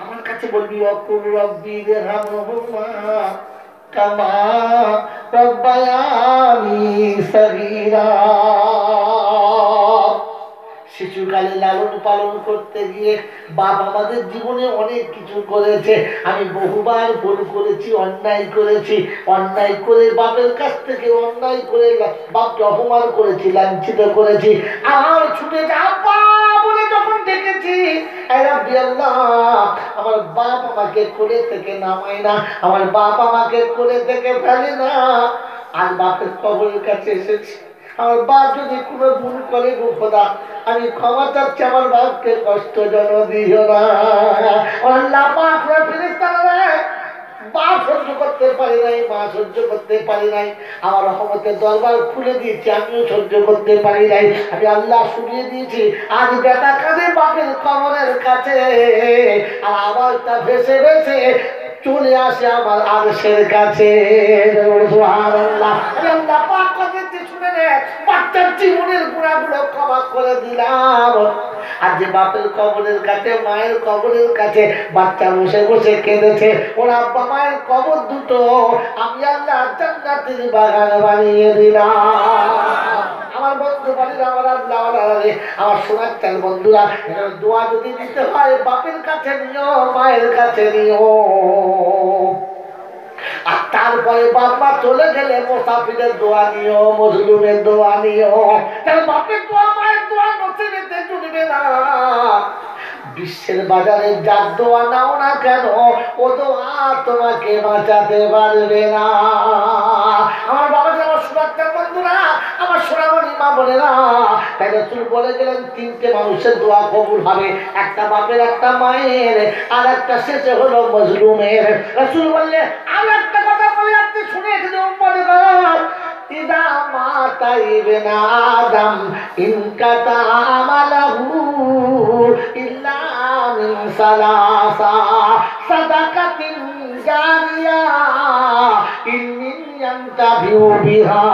আমার কাছে বলবি ওয়াকুল রব্বি ইরহামহুমা কামা রাব্বায়ানি সগীরা। শিশুকালে লালন পালন করতে গিয়ে বাপ আমাদের জীবনে অনেক কিছু করেছে। আমি বহুবার ভুল করেছি, অন্যায় করেছি, অন্যায় করে বাপের কাছ থেকে অন্যায় করে বাপকে অপমান করেছি, লাঞ্ছিত করেছি। আর ছুটে যাবা বলে যখন দেখেছি আমার বাপ আমাকে কোলে থেকে নামায় না, আমার বাপ আমাকে কোলে থেকে ফেলে না। আর বাপের কবরের কাছে এসেছি, আমার বাপ যদি কোনো ভুল করে গো খোদা আমি ক্ষমা চাচ্ছি, আমার বাপকে কষ্ট যেন দিও না। আল্লাহ পাক ফেরেশতারা বাপ সহ্য করতে পারি নাই, মা সহ্য করতে পারি নাই, আমার রহমতের দরবার খুলে দিয়েছি, আমিও সহ্য করতে পারি নাই। আমি আল্লাহ শুনিয়ে দিয়েছি। আজ বেটা কাঁদে বাপের কবরের কাছে, আর আওয়াজটা ভেসে ভেসে চলে আসে আমার আরশের কাছে। আল্লাহ পাক কথা শুনে নে, বাচ্চার জীবনের গুণাগুলো ক্ষমা করে দিলাম। আর যে বাপের কবরের কাছে, মায়ের কবরের কাছে বাচ্চা বসে বসে কেঁদেছে, ওর আব্বা মায়ের কবর দুটো আমি আল্লাহ জান্নাতের বাগান বানিয়ে দিলাম। আমার বন্ধু বাড়ির আমার আল্লাহ, আমার সোনার চাল বন্ধুরা, দোয়া যদি দিতে হয় বাপের কাছে নিও, মায়ের কাছে নিও। আর তারপরে বাবা চলে গেলে মুসাফিরের দোয়া নিও, মজলুমের দোয়া নিও। তাহলে বাপের দোয়া মায়ের দোয়া নসিবেতে জুড়বে না। বিশ্বের বাজারে যার দোয়া নাও না কেন, ও দোয়া তোমাকে বাঁচাতে পারবে না। আমার বাবা, আমার সুরাক্তার বন্ধুরা, আমার সোনামণি মা বোনেরা, তাই রাসূল বলে গেলেন তিনটে মানুষের দোয়া কবুল হবে, একটা বাপের, একটা মায়ের, আর একটা শেষে হলো মজলুমের। রাসূল বললে আর একটা কথা বলে আপনি শুনে এখানে উম্মতে গর ইদা মাতা ইবনে আদম ইনকাতা আমালহু ইল্লা মিন সালাসা সাদাকাতিন জারিয়া ইলমিন ইয়ানতাফিউ বিহা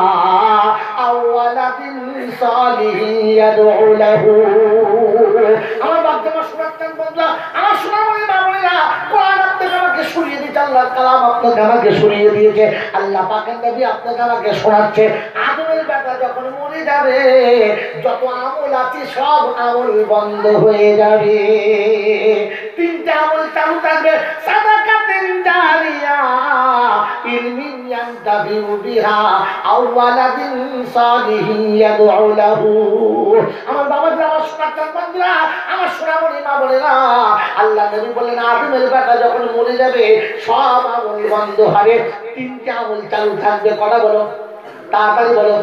আও ওয়ালাদিন সালিহিন ইয়াদউ লাহু। আমার বাপ আমার শোনাচ্ছেন বন্ধুরা, আমার শোনামণি বাবুরা, কোরআন আপনাকে আমাকে শুনিয়ে দিয়েছে, আল্লাহর কালাম আপনাকে আমাকে শুনিয়ে দিয়েছে, আল্লাহ পাকের নবী আপনাকে আমাকে শোনাচ্ছে। আদমের বেটা যখন মরে যাবে, যত আমল আছে সব আমল বন্ধ হয়ে যাবে, তিনটা আমল চালু থাকবে, সাদাকাতুন জারিয়া ইলমিন ইয়ানতাফিউ বিহা আও ওয়ালাদিন সালিহিন ইয়াদউ লাহু। আমার বাবা, আমার শোনাচ্ছেন বন্ধুরা, আমার সোনামণি মা বোনেরা, আল্লাহ নবী বললেন আদমের বেটা যখন মরে যাবে সব আমল বন্ধ হবে, তিনটা আমল চালু থাকবে। কটা বলো, তাড়াতাড়ি বলো।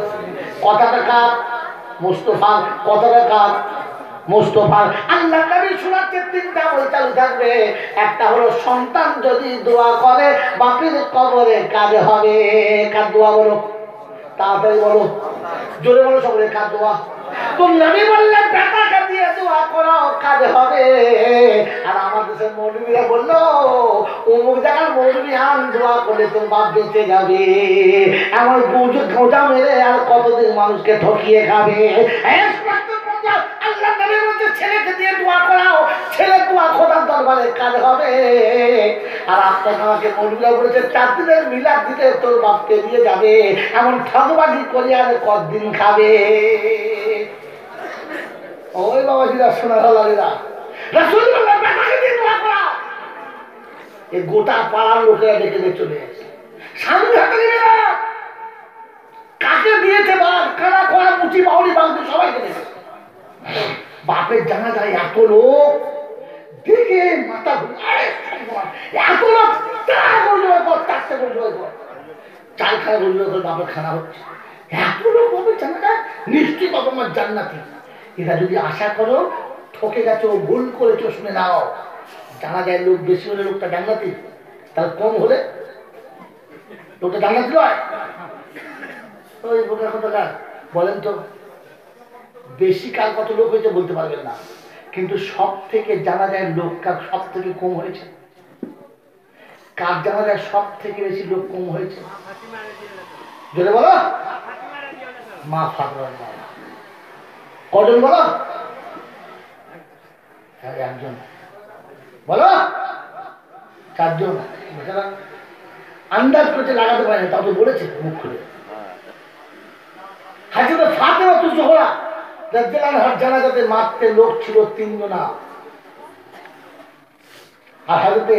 কথাটা কার? মুস্তাফা। কথাটা কার? মুস্তাফা। আল্লাহ নবী শোনাচ্ছে তিনটা আমল চালু থাকবে। একটা হলো সন্তান যদি দোয়া করে বাপের কবরে কাজ হবে। কার দোয়া বলো, তাড়াতাড়ি বলো, জোরে বলো, সকলে কার দোয়া? তো নবী বললেন বেটাকে দিয়ে দোয়া করো, কাজ হবে। আর আমার দেশের মৌলবীরা বললো অমুক জায়গার মৌলবী আন দোয়া করলে তোর বাপ বেঁচে যাবে। এমন খোঁজা মেরে আর কতদিন মানুষকে ঠকিয়ে খাবে। আল্লাহ নবী বলছে ছেলেকে দিয়ে দোয়া করাও, ছেলে দোয়া খোদার দরবারে কাজ হবে। আর আপনাকে আমাকে মৌলবীরা বলেছে 4 দিনের মিলাদ দিতে তোর বাপকে দিয়ে যাবে। এমন ঠকবাজি করে আর কতদিন খাবে? ওই বাবাজিরা, সোনারালারা, রাসূলুল্লাহ বেটাকে দিয়ে দোয়া করা। এই গোটা পাড়ার লোকেরা ডেকে চলে আসে, সামনে হাতে দিবে না। কাকে দিয়েছে বাপ, কারা করা মুচি বাউরি বাউরি সবাইকে দিয়েছে। বাপের জানা যায় এত লোক দেখে মাথা এত লোক চারটে চাল খানা বলবে বাপের খানা হচ্ছে। এত লোক বাপের জানা যায়, নিশ্চিত তোমার জান্নাতি। এরা যদি আশা করো ঠকে গেছো, ভুল করেছো, শুনে নাও, জানা যায় লোক বেশি হলে লোকটা জান্নাতি, তাহলে কম হলে লোকটা জান্নাতি নয়। ওই বোনের কথাটা বলেন তো, বেশি কার কত লোক হয়েছে বলতে পারবেন না, কিন্তু সব থেকে জানা যায় লোক কার সব থেকে কম হয়েছে। কার জানা যায় সব থেকে বেশি লোক কম হয়েছে? যদি বলো মা ফাতেমা। কজন বলো? একজন বলো। চারজন বেচারা আন্দাজ করতে লাগাতে পারে না, তাও তো বলেছে মুখ খুলে। হাজরত ফাতেমা জোহরা রাদিয়াল্লাহু আনহার জানাজাতে মারতে লোক ছিল 3 জনা, আর হাজরতে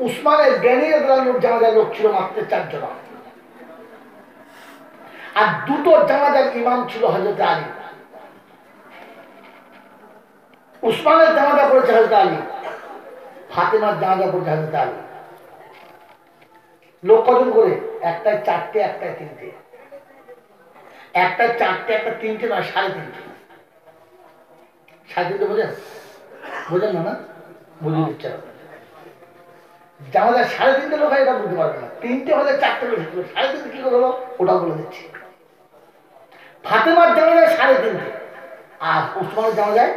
উসমানের জ্ঞানী রাদিয়াল্লাহু আনহুর জানাজার লোক ছিল মারতে 4 জনা। আর দুটো জানাজার ইমাম ছিল হযরত আলী। উসমানের জানাজা পড়েছে হযরত আলী, ফাতেমার জানাজা পড়েছে হযরত আলী। লোক কজন করে? একটায় 4টে, একটায় 3টে। একটায় 4টে, একটা 3টে নয়, 3.5। 3.5 বোঝেন? বোঝেন না? না বুঝিয়ে দিচ্ছে জানাজা 3.5 লোক হয়, এটা বুঝতে পারবে না। 3টে হলে 4টে লোক, 3.5 কি করে হলো ওটা বলে দিচ্ছি। ফাতেমার জানাজায় 3.5, আর উসমানের জানাজায়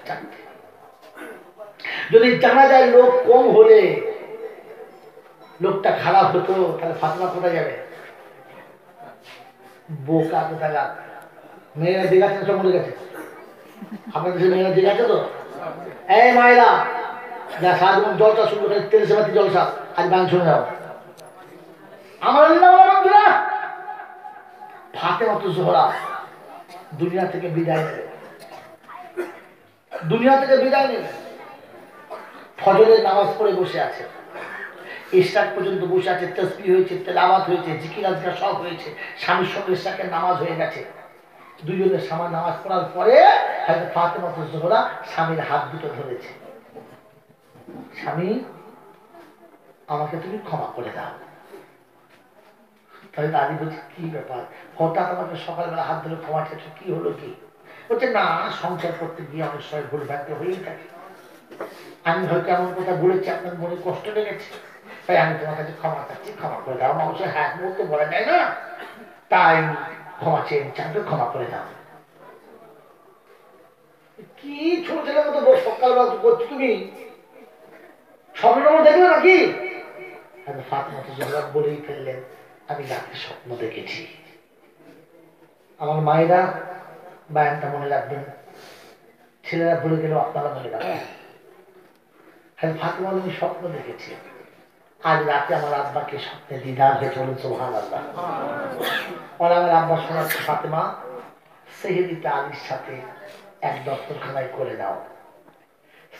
4টে। যদি জানাজায় লোক কম হলে লোকটা খারাপ হতো, তাহলে ফাতেমা কোথায় যাবে? বোকা কোথায় যাবে? মেয়েরা দেখাচ্ছে, সব মরে গেছে। আপনার দেশে মেয়েরা দেখাচ্ছে তো? এই মায়েরা যা সারাজীবন জলসা শুরু করে, 13 বাতি জলসা, আজ গান শুনে যাও। আমার বন্ধুরা, ফাতেমা জোহরা দুনিয়া থেকে বিদায় নেবে, দুনিয়া থেকে বিদায় নেবে। ফজরের নামাজ পড়ে বসে আছে, ইশরাক পর্যন্ত বসে আছে, তাসবিহ হয়েছে, তেলাওয়াত হয়েছে, জিকির আজকার সব হয়েছে। স্বামীর সঙ্গে ইশরাকের নামাজ হয়ে গেছে। দুজনের স্বামী নামাজ পড়ার পরে হযরত ফাতেমা জোহরা স্বামীর হাত দুটো ধরেছে, স্বামী আমাকে তুমি ক্ষমা করে দাও। তাহলে আলী বলছে কি ব্যাপার, হঠাৎ আমাকে সকালবেলা হাত ধরে ক্ষমা চাইছো, কি হলো কি? বলছে না, সংসার করতে গিয়ে অনেক সময় ভুল ভ্রান্তি হয়েই থাকে, আমি হয়তো এমন কথা বলেছি আপনার মনে কষ্ট লেগেছে, তাই আমি তোমার কাছে ক্ষমা চাচ্ছি, ক্ষমা করে দাও। মানুষের হাত মুখ তো বলা যায় না, তাই ক্ষমা চেয়ে চাইতে ক্ষমা করে দাও। কি ছোট ছেলের মতো সকালবেলা করছো তুমি, স্বপ্ন দেখলে নাকি? ফাতেমা জোহরা বলেই ফেললেন, আমি রাতে স্বপ্ন দেখেছি। আমার মায়েরা বায়ানটা মনে রাখবেন, ছেলেরা ভুলে গেলেও আপনারা মনে রাখবেন। হ্যাঁ, ফাতেমা আমি স্বপ্ন দেখেছি, আজ রাতে আমার আব্বাকে স্বপ্নে দিদার হয়ে চলুন সুবহানাল্লাহ। আর আমার আব্বা শোনাচ্ছে, ফাতেমা সেহেরিতে আলীর সাথে এক দস্তরখানায় করে নাও,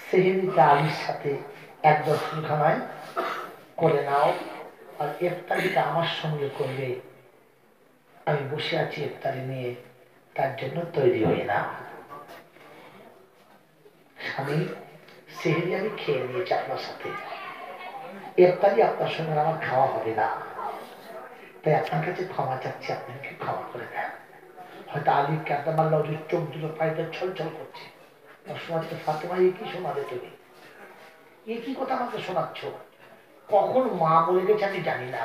সেহেরিতে আলীর সাথে এক দস্তরখানায় করে নাও, আর ইফতারিটা আমার সঙ্গে করবে। আমি বসে আছি ইফতারি নিয়ে, তার জন্য তৈরি হয়ে নাও। স্বামী সেহেরি আমি খেয়ে নিয়েছি আপনার সাথে, ইফতারি আপনার সঙ্গে আমার খাওয়া হবে না, তাই আপনার কাছে ক্ষমা চাচ্ছি, আপনি কি ক্ষমা করে দেন। হয়তো আলী কাদামার লজির চোখ দুটো পাইতে ছলছল করছে। শোনাচ্ছে, ফাতেমা এ কি শোনাবে তুমি, এ কি কথা আমাকে শোনাচ্ছ? কখন মা বলে গেছে আমি জানি না,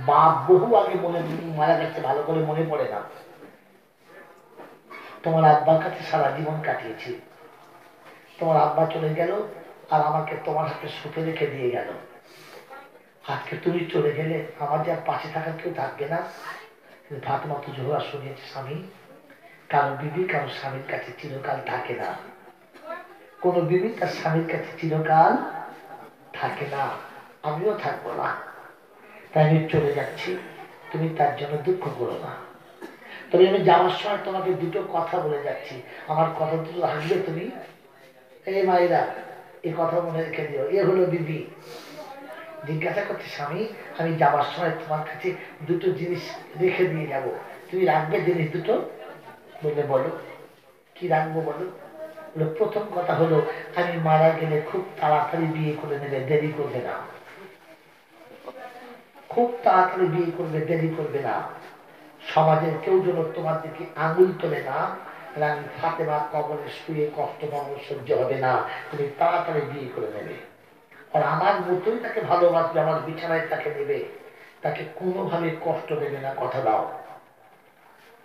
বাপ বহু আগে মারা গেছে, ভালো করে মনে পড়ে না। তোমার আব্বার কাছে সারা জীবন কাটিয়েছি, তোমার আব্বা চলে গেল আর আমাকে তোমার হাতে শুতে রেখে দিয়ে গেল। আজকে তুমি চলে গেলে আমার যে আর পাশে থাকার কেউ থাকবে না। ফাতেমা জোহরা শুনিয়েছে, স্বামী কারো বিবি কারো স্বামীর কাছে চিরকাল থাকে না, কোন বিবি তার স্বামীর কাছে চিরকাল থাকে না, আমিও থাকবো না, তাই আমি চলে যাচ্ছি, তুমি তার জন্য দুঃখ করো না। তবে আমি যাওয়ার সময় তোমাকে দুটো কথা বলে যাচ্ছি, আমার কথা দুটো আসবে তুমি। এই মায়েরা এই কথা মনে রেখে দিও। এ হলো বিবি। জিজ্ঞাসা করছে, স্বামী আমি যাওয়ার সময় তোমার কাছে দুটো জিনিস রেখে দিয়ে যাব, তুমি রাখবে জিনিস দুটো? বলে বলো কি রাখবো বলো। প্রথম কথা হলো, আমি মারা গেলে খুব তাড়াতাড়ি বিয়ে করে নেবে, দেরি করবে না, খুব তাড়াতাড়ি বিয়ে করবে, দেরি করবে না। সমাজের কেউ যেন তোমার দিকে আঙুল তোলে না, রানী ফাতেমা কবরে শুয়ে কষ্ট পাবো, সহ্য হবে না, তুমি তাড়াতাড়ি বিয়ে করে নেবে। আর আমার মতোই তাকে ভালোবাসবে, আমার বিছানায় তাকে নেবে, তাকে কোনোভাবে কষ্ট দেবে না, কথা দাও।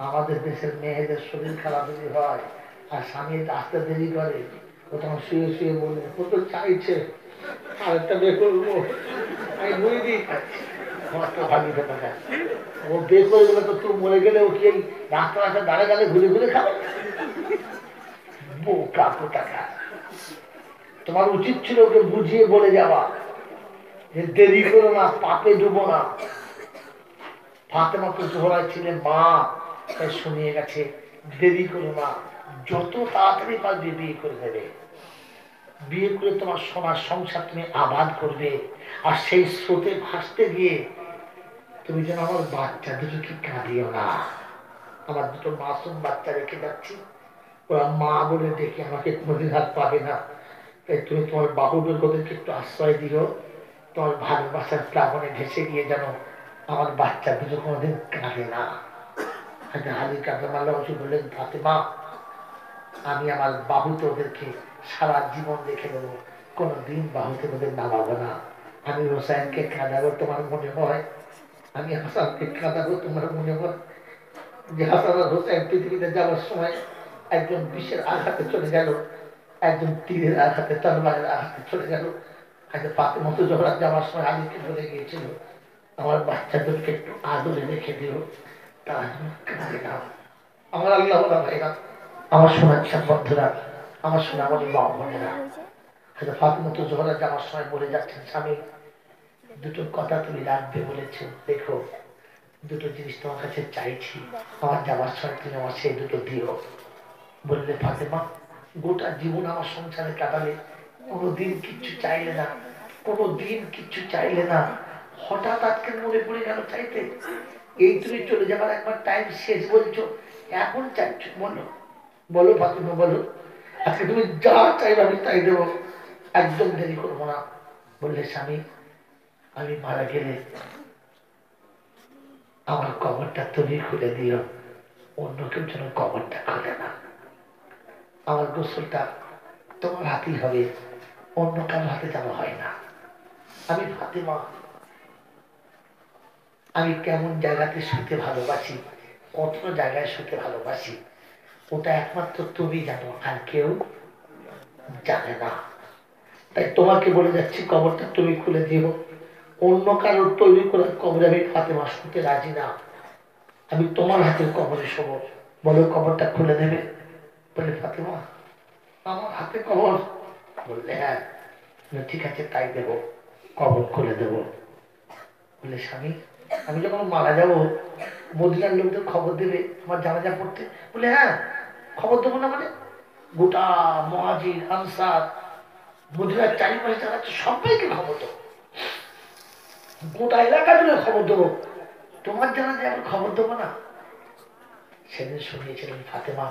আমাদের দেশের মেয়েদের শরীর খারাপ যদি হয় আর স্বামী আসতে দেরি করে, ও তখন শুয়ে শুয়ে বলবে, ও তো চাইছে আরেকটা বিয়ে করবো, আমি বুঝে দিয়ে খাচ্ছি, ও বিয়ে করে গেলে তো তুই মরে গেলে ও কি রাস্তা রাস্তা দাঁড়ে দাঁড়ে ঘুরে ঘুরে খাবে? বোকা কোথাকার। তোমার উচিত ছিল ওকে বুঝিয়ে বলে যাওয়া যে দেরি করো না, পাপে ডুবো না। ফাতেমা তো জোহরা ছিলেন মা, তাই শুনিয়ে গেছে দেরি করো না, যত তাড়াতাড়ি পারবে বিয়ে করে দেবে। বিয়ে করে তোমার সোনার সংসার তুমি আবাদ করবে। আর সেই স্রোতে ভাসতে গিয়ে তুমি যেন আমার বাচ্চা দুটোকে কাঁদিও না। আমার দুটো মাসুম বাচ্চা রেখে যাচ্ছি, ওরা মা বলে দেখে আমাকে কোনোদিন হাত পাবে না। তাই তুমি তোমার বাহুদের ওদেরকে একটু আশ্রয় দিও। তোমার ভালোবাসার প্লাবনে ভেসে গিয়ে যেন আমার বাচ্চা দুটো কোনোদিন কাঁদে না। আলী কাদম আল্লাহ বললেন, ফাতেমা আমি আমার বাহুতে ওদেরকে সারা জীবন রেখে দেবো, কোনোদিন বাহুতে ওদের নামাবো না। আমি হোসাইনকে কাঁদাবো তোমার মনে হয়, আমি হাসানকে কাঁদাবো তোমার মনে হয় যে হাসান আর হোসাইন পৃথিবীতে যাওয়ার সময় একজন বিষের আঘাতে চলে গেল, একজন তীরের আঘাতে, তরবারের আঘাতে চলে গেল। হয়তো ফাতেমা তো জোহরা যাওয়ার সময় আলীকে বলে গিয়েছিল, আমার বাচ্চাদেরকে একটু আদরে রেখে দিও, তারা যেন কাঁদে না। আমার আল্লাহ ভাইরা, আমার সোনার বন্ধুরা, আমার সোনামণি মা বোনেরা, হয়তো ফাতেমা তো জোহরা যাওয়ার সময় বলে যাচ্ছেন, স্বামী দুটো কথা তুমি রাখবে বলেছো, দেখো দুটো জিনিস তোমার কাছে চাইছি, আমার যাওয়ার সময় তুমি আমার সেই দুটো দিও। বললে, ফাতেমা গোটা জীবন আমার সংসারে কাটালে, কোনোদিন কিচ্ছু চাইলে না, কোনোদিন কিচ্ছু চাইলে না, হঠাৎ আজকে মনে পড়ে গেল চাইতে। এই তুমি চলে যাবার একবার টাইম শেষ বলছো, এখন চাইছো, বলো বলো ফাতেমা বলো, আজকে তুমি যা চাইবে আমি তাই দেবো, একদম দেরি করবো না। বললে, স্বামী আমি মারা গেলে আমার কবরটা তুমি খুলে দিও, অন্য কেউ যেন কবরটা খুলে না। আমার গোসলটা তোমার হাতেই হবে, অন্য কারো হাতে যেন হয় না। আমি ফাতেমা আমি কেমন জায়গাতে শুতে ভালোবাসি, কত জায়গায় শুতে ভালোবাসি, ওটা একমাত্র তুমি জানো, আর কেউ জানে না। তাই তোমাকে বলে যাচ্ছি, কবরটা তুমি খুলে দিও, অন্য কারোর তৈরি করার কবরে আমি ফাতেমা শুতে রাজি না, আমি তোমার হাতের কবরে শোব। বলো কবরটা খুলে দেবে? বলে, ফাতেমা আমার হাতে কবর? বললে, হ্যাঁ। ঠিক আছে তাই দেব, কবর খুলে দেব। বলে, স্বামী আমি যখন মারা যাবো মদিনার লোকদের খবর দেবে আমার জানাজা পড়তে? বলে, হ্যাঁ খবর দেবো না মানে? গোটা মুহাজির আনসার মদিনার চারিপাশে যারা আছে সবাইকে খবর দেবো, গোটা এলাকা জুড়ে খবর দেবো, তোমার জানাজা আমি খবর দেবো না? সেদিন শুনিয়েছিলেন ফাতেমা,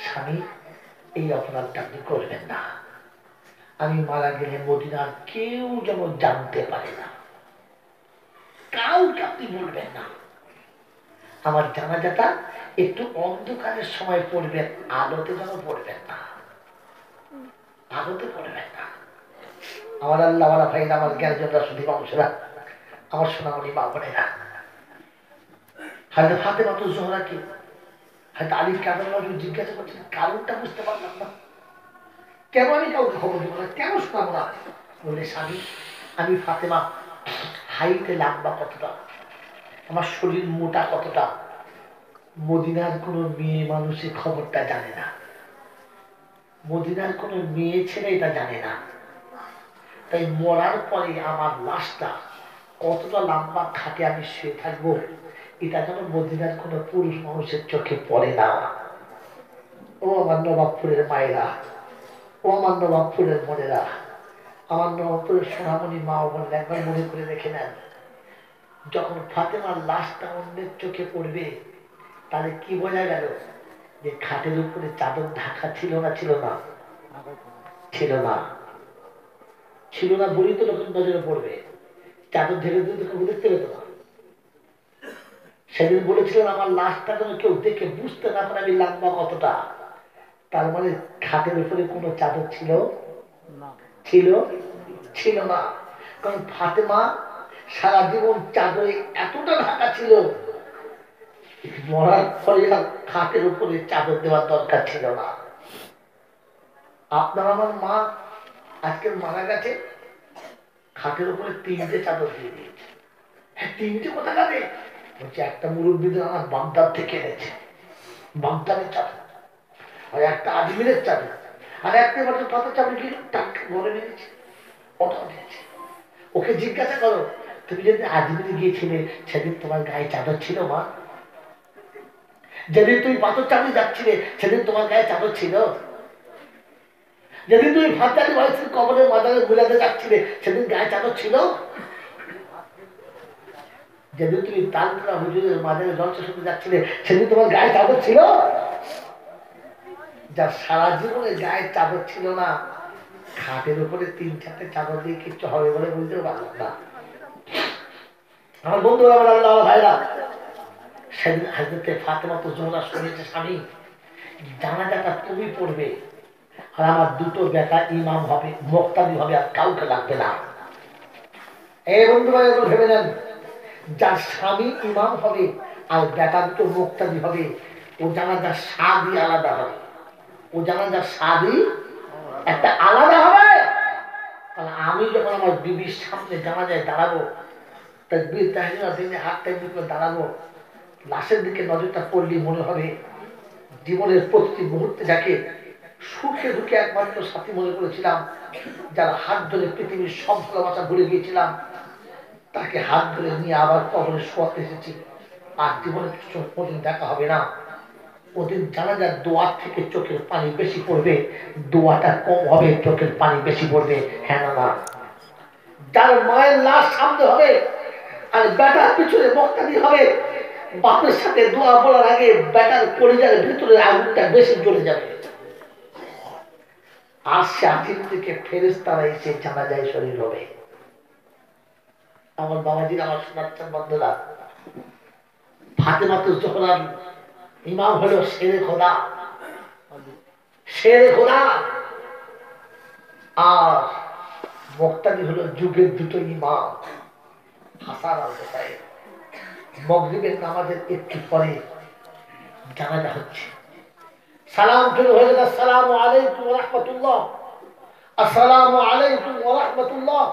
স্বামী এই অপরাধটা আপনি করবেন না, আমি মারা গেলে মদিনার কেউ যেন জানতে পারে না, কাউকে আপনি বলবেন না, আমার জানাজাটা একটু অন্ধকারের সময় পড়বেন, আলোতে যেন পড়বেন না, আলোতে পড়বেন না। আমার আল্লাহ আমার ভাই, আমার জ্ঞানজনরা শুধু মানুষেরা, আমার সোনামণি মা বোনেরা, হয়তো ফাতেমা তো জোহরাকে হয়তো আলী কাদর জিজ্ঞাসা করছেন, কারণটা বুঝতে পারলাম না, কেন আমি কাউকে খবর দেবো না, কেন শোনাবো না? বলে, স্বামী আমি ফাতেমা হাইটে লম্বা কতটা, আমার শরীর মোটা কতটা, মদিনার কোনো মেয়ে মানুষের খবরটা জানে না, মদিনার কোনো মেয়ে ছেলে এটা জানে না। তাই মরার পরে আমার লাশটা কতটা লম্বা খাটে আমি শুয়ে থাকবো, এটা যেন মদিনার কোনো পুরুষ মানুষের চোখে পড়ে না। ও আমার নবাবপুরের মায়েরা, ও আমার নবাবপুরের বোনেরা, আমার নবাবপুরের সোনামণি মা বোন, একবার মনে করে রেখে নেন, যখন ফাতেমার লাশটা অন্যের চোখে পড়বে তাহলে কি বোঝা গেল? যে খাটের উপরে চাদর ঢাকা ছিল না, ছিল না, ছিল না, ছিল না বলেই তো যখন নজরে পড়বে, চাদর ঢেকে দিলে তো কেউ দেখতে পেত না। সেদিন বলেছিলেন আমার লাশটা যেন কেউ দেখে বুঝতে না পারে আমি লম্বা কতটা, তার মানে খাটের উপরে কোনো চাদর ছিল ছিল ছিল না, কারণ ফাতেমা সারা জীবন চাদরে এতটা ঢাকা ছিল, মরার পরে আর খাটের উপরে চাদর দেওয়ার দরকার ছিল না। আপনার আমার মা আজকে মারা গেছে, খাটের উপরে 3টে চাদর দিয়ে দিয়েছে। হ্যাঁ 3টে কথা কাঁদে বলছে, একটা মুরব্বীদের আমার বাগদাদ থেকে এনেছে, বাগদাদের চাদর, আর একটা আজমিরের চাদর, আর একটা বছর পাতা চাপড়ে কি টাকা ঘরে মেরেছে, ওটাও দিয়েছে। ওকে জিজ্ঞাসা করো, তুমি যেদিন আজমিরে গিয়েছিলে সেদিন তোমার গায়ে চাদর ছিল মা? যেদিন তুমি পাথর চাপড়ে যাচ্ছিলে সেদিন তোমার গায়ে চাদর ছিল? যেদিন তুমি ভাতারি বয়সের কবরের মাজারে মিলাতে যাচ্ছিলে সেদিন গায়ে চাদর ছিল? যেদিন তুমি তালতলা হুজুরের মাজারে জলসা শুনতে যাচ্ছিলে সেদিন তোমার গায়ে চাদর ছিল? যার সারা জীবনে গায়ে চাদর ছিল না, খাটের উপরে 3-4টে চাদর দিয়ে কিচ্ছু হবে বলে বুঝতে পারলাম না। আমার বন্ধু, আমার আল্লাহ ভাইরা, সেদিন হাজরতে ফাতেমা তো জোহরা শুনেছে স্বামী জানাজাটা তুমি পড়বে আর আমার দুটো বেটা ইমাম হবে, মুক্তাদি হবে, আর কাউকে লাগবে না। এই বন্ধু ভাই ভেবে নেন, যার স্বামী ইমাম হবে আর বেটা দুটো মুক্তাদি হবে, ও জানাজার স্বাদই আলাদা হবে। ও জানাজার স্বাদই একটা আলাদা হবে। আমি যখন আমার বিবির সামনে জানাজায় দাঁড়াবো, তাকবীর তাহমিদ দিনে হাতটা করে দাঁড়াবো, লাশের দিকে নজরটা পড়লে মনে হবে জীবনের প্রতিটি মুহূর্তে যাকে সুখে দুঃখে একমাত্র সাথী মনে করেছিলাম, যার হাত ধরে পৃথিবীর সব ভালোবাসা ভুলে গিয়েছিলাম, তাকে হাত ধরে নিয়ে আবার কবরে শোয়াতে এসেছি। আর জীবনে কোনদিন দেখা হবে না। ওদিন জানাজার দোয়ার থেকে চোখের পানি বেশি পড়বে, দোয়াটা কম হবে, চোখের পানি বেশি পড়বে। হ্যাঁ না না? যার মায়ের লাশ সামনে হবে আর বেটার পিছনে মুক্তাদি হবে, বাপের সাথে দোয়া বলার আগে বেটার পরিবারের ভিতরে আগুনটা বেশি জ্বলে যাবে। আর সে আদিম থেকে ফেরেশতারা এসে জানাজায় শরীর হবে। আমার বাবাজির, আমার সোনার বন্ধুরা, ফাতেমা জোহরার ইমাম হলো শেরে খোদা, শেরে খোদা, আর মুক্তাদি হলো যুগের দুটো ইমাম, হাসান আর হুসাইন। মাগরিবের নামাজের একটু পরে জানাজা হচ্ছে, সালাম শুরু হয়ে গেছে, আসসালামু আলাইকুম ওয়া রাহমাতুল্লাহ, আসসালামু আলাইকুম ওয়া রাহমাতুল্লাহ।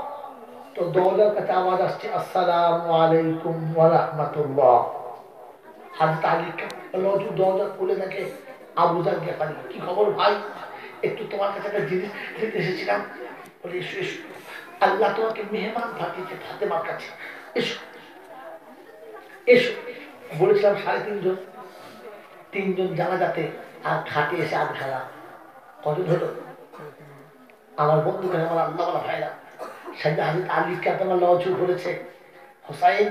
তো দরজার কাছে আওয়াজ আসছে, আসসালামু আলাইকুম ওয়া রাহমাতুল্লাহ। হাজরত আলী দরজা খুলে দেখে আবু জার গেফারি। কি খবর ভাই? একটু তোমার কাছে একটা জিনিস দিতে এসেছিলাম। বলে এসো এসো, আল্লাহ তোমাকে মেহমান পাঠিয়েছে ফাতেমার কাছে, এসো এসো। বলেছিলাম 3.5 জন, 3 জন জানাজাতে আর খাটে এসে আধ খালা। কজন হলো? আমার বন্ধুকে, আমার আল্লাহ বলা ভাইরা, সাইদা হাজরত আলী কাতামা লজু করেছে, হোসাইন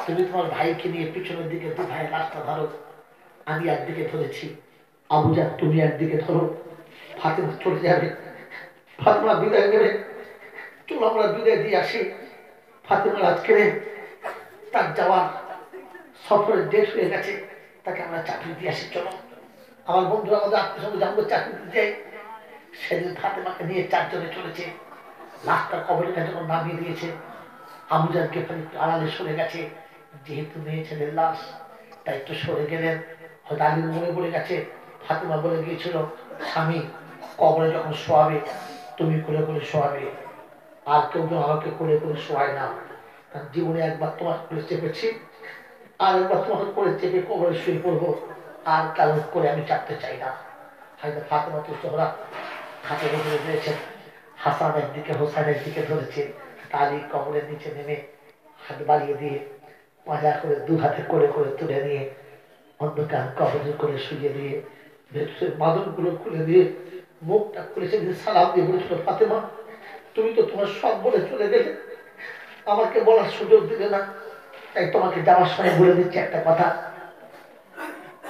তুমি তোমার ভাইকে নিয়ে পিছনের দিকে দু ভাইয়ের রাস্তা ধরো, আমি একদিকে ধরেছি, আবু জার তুমি একদিকে ধরো। ফাতেমা চলে যাবে, ফাতেমা বিদায় নেবে, চলো আমরা বিদায় দিয়ে আসি। ফাতেমার আজকে তার যাওয়ার সফরের ডেট হয়ে গেছে, তাকে আমরা চাকরি দিয়ে আসি, চলো। আমার বন্ধুরা আমাদের আত্মীয় সঙ্গে জানবো চাকরি দিতে যাই। সেদিন ফাতেমাকে নিয়ে 4 জনে চলেছে। লাশটা কবরের কাছে যখন নামিয়ে দিয়েছে, আবু জার গেফারি আড়ালে সরে গেছে, যেহেতু মেয়ে ছেলের লাশ তাই একটু সরে গেলেন। হয়তো আলীর মনে পড়ে গেছে, ফাতেমা বলে গিয়েছিল স্বামী কবরে যখন শোয়াবে তুমি কোলে কোলে শোয়াবে, আর কেউ যেন আমাকে কোলে কোলে শোয়ায় না, কারণ জীবনে একবার তোমার কোলে চেপেছি, আর একবার তোমাকে কোলে চেপে কবরে শুয়ে পড়বো, আর কারোর করে আমি চাপতে চাই না। হয়তো ফাতেমা জোহরা খাটের উপরে রয়েছেন, হাসান একদিকে হোসাইন একদিকে ধরেছে। আলী কবরের নিচে নেমে হাত বাড়িয়ে দিয়ে মজা করে 2 হাতে করে করে তুলে নিয়ে অন্ধকার কবরের করে শুয়ে দিয়ে ভেতরের মাদুরগুলো খুলে দিয়ে মুখটা খুলেছে, সালাম দিয়ে বলেছিল ফাতেমা তুমি তো তোমার সব বলে চলে গেলে, আমাকে বলার সুযোগ দিলে না, তাই তোমাকে যাওয়ার সময় বলে দিচ্ছি একটা কথা,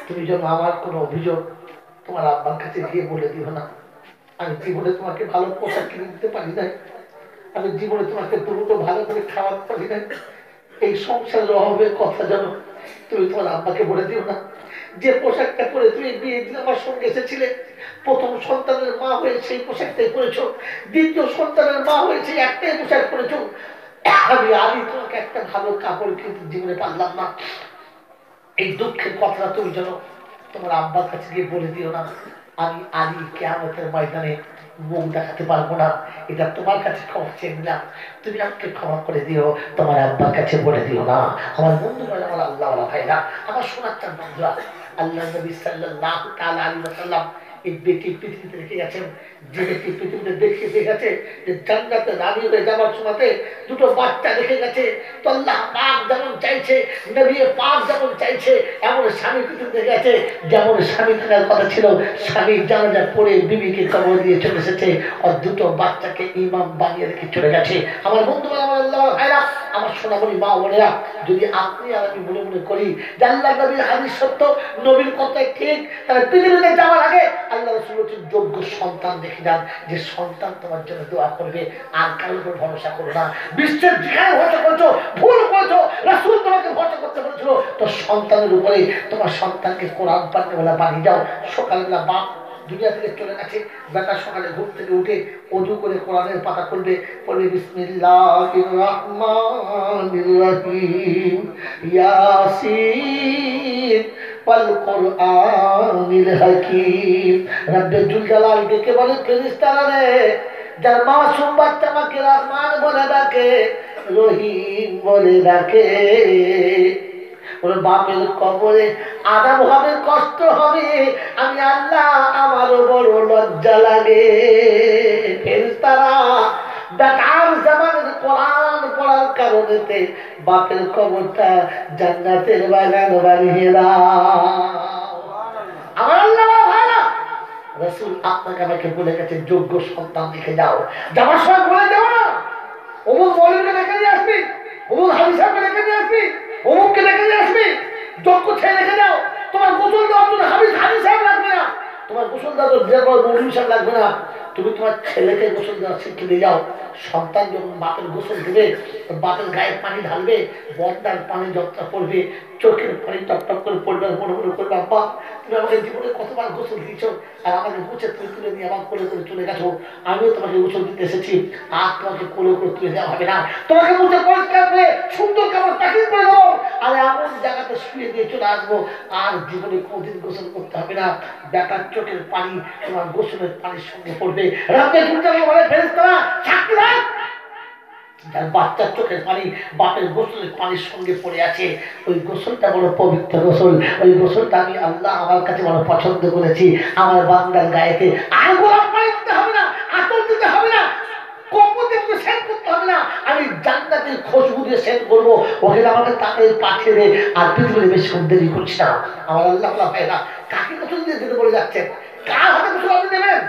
তুমি যেন আমার কোনো অভিযোগ তোমার আব্বার কাছে গিয়ে বলে দিও না। আমি জীবনে তোমাকে ভালো পোশাক কিনে দিতে পারি নাই, আমি জীবনে তোমাকে দুটো ভালো করে খাওয়াতে পারি নাই, এই সংসারের অভাবের কথা যেন তুমি তোমার আব্বাকে বলে দিও না। যে পোশাকটা পরে তুমি বিয়ে দিন আমার সঙ্গে এসেছিলে, প্রথম সন্তানের মা হয়ে সেই পোশাকটাই পরেছো, দ্বিতীয় সন্তানের মা হয়েছে একটাই পোশাক পরেছো, আমি আলী তোমাকে একটা ভালো কাপড় কিন্তু জীবনে পারলাম না। এই দুঃখের কথাটা তুমি যেন তোমার আব্বার কাছে গিয়ে বলে দিও না। আমি আলী কিয়ামতের ময়দানে মুখ দেখাতে পারবো না, এটা তোমার কাছে ক্ষমা চেয়ে নিলাম, তুমি আমাকে ক্ষমা করে দিও, তোমার আব্বার কাছে বলে দিও না। আমার বন্ধুরা, আমার আল্লাহ ভাইরা, আমার শোনাচ্ছেন বন্ধুরা, আল্লাহ নবী সাল্লাল্লাহু তাআলা আলাইহি ওয়াসাল্লাম এই বেটি পৃথিবীতে রেখে গেছেন, যে ব্যক্তি পৃথিবীতে দেখিয়ে গেছে যে জান্নাতে রানী হয়ে যাওয়ার সময়তে দুটো বাচ্চা রেখে গেছে। তো আল্লাহ পাক যেমন চাইছে, নবী পাক যেমন চাইছে, এমন স্বামী পৃথিবীতে গেছে। যেমন স্বামী থাকার কথা ছিল, স্বামী জানাজা পড়ে বিবিকে কবর দিয়ে চলে এসেছে, আর দুটো বাচ্চাকে ইমাম বানিয়ে রেখে চলে গেছে। আমার বন্ধু, আমার আল্লাহ ভাইরা, আমার সোনামণি মা বোনেরা, যদি আপনি আর আমি মনে মনে করি যে আল্লাহ নবীর হাদিস সত্য, নবীর কথা ঠিক, তাহলে পৃথিবীতে যাওয়ার আগে আল্লাহ রাসূল বলেছেন যোগ্য সন্তান দেখে যান, যে সন্তান তোমার জন্য দোয়া করবে। আর কারোর উপর ভরসা করো না। বিশ্বের যেখানে ভরসা করছো ভুল করছো। রাসূল তোমাকে ভরসা করতে বলেছিল তো সন্তানের উপরে। তোমার সন্তানকে কোরআন পাঠে বেলা বানিয়ে যাও। সকালবেলা বাপ দুনিয়া থেকে চলে গেছে, বেটা সকালে ঘুম থেকে উঠে ওযু করে কোরআনের পাতা খুলবে, পড়বে বিসমিল্লাহির রাহমানির রহিম, ইয়াসিন ওয়াল কুরআনিল হাকীম। রব্বে জুল জালাল ডেকে বলে, ফেরেশতারা রে, যার মাসুম বাচ্চা আমাকে রহমান বলে ডাকে, রহিম বলে ডাকে, ওর বাপের কবরে আযাব হবে, কষ্ট হবে, আমি আল্লাহ আমারও বড় লজ্জা লাগে। ফেরেশতারা বেটার জামানের কোরআন পড়ার কারণেতে বাপের কবরটা জান্নাতের বাগান বানিয়ে দাও। আমার আল্লাহ ভাইরা, রাসূল আপনাকে আমাকে বলে গেছে যোগ্য সন্তান দেখে যাও। যাওয়ার সময় বলে যাও না অমুক মৌলবীকে দেখে নিয়ে আসবি, অমুক হাজি সাহেবকে দেখে নিয়ে আসবি, অমুককে দেখে নিয়ে আসবি। যোগ্য ছেলে রেখে যাও। তোমার গোসল দেওয়ার জন্য হাজি সাহেব লাগবে না, তোমার গোসল দেওয়ার মৌলবী সাহেব লাগবে না। তুমি তোমার ছেলেকে গোসল দেওয়া শিখে দিয়ে যাও। সন্তান যখন বাপের গোসল দেবে, বাপের গায়ে পানি ঢালবে, বন্দার পানি যতটা পড়বে, চোখের পানি টপ টপ করে পড়বে, মনে মনে করবে আব্বা তুমি আমাকে জীবনে কতবার গোসল দিয়েছ, আর আমাকে মুছে তুমি তুলে নিয়ে আমার কোলে করে চলে গেছো। আমিও তোমাকে গোসল দিতে এসেছি, আর তোমাকে কোলে করে তুলে দেওয়া হবে না। তোমাকে মুছে পরিষ্কার করে সুন্দর কাপড় প্যাকিং করে দেবো, আর এমন জায়গাতে শুয়ে দিয়ে চলে আসবো, আর জীবনে কোনদিন গোসল করতে হবে না। বেটার চোখের পানি তোমার গোসলের পানির সঙ্গে পড়বে। রাতে ফেরেশতারা সাক্ষী রাখ, যার বাচ্চার চোখের পানি বাপের গোসলের পানির সঙ্গে পড়ে আছে, ওই গোসলটা বড় পবিত্র গোসল। ওই গোসলটা আমি আল্লাহ আমার কাছে বড় পছন্দ করেছি। আমার বান্দার গায়েতে আর গোলাপ পানি দিতে হবে না, আতর দিতে হবে না, কপতে সেট করতে হবে না। আমি জান্নাতের খুশবু দিয়ে সেট করবো। ওকে আমাকে তাকে পাঠিয়ে দে, আর পৃথিবীতে বেশি দেরি করছি না। আমার আল্লাহ ভাইরা, কাকে গোসল দিয়ে দিতে বলে যাচ্ছেন? কার হাতে গোসল আপনি দেবেন?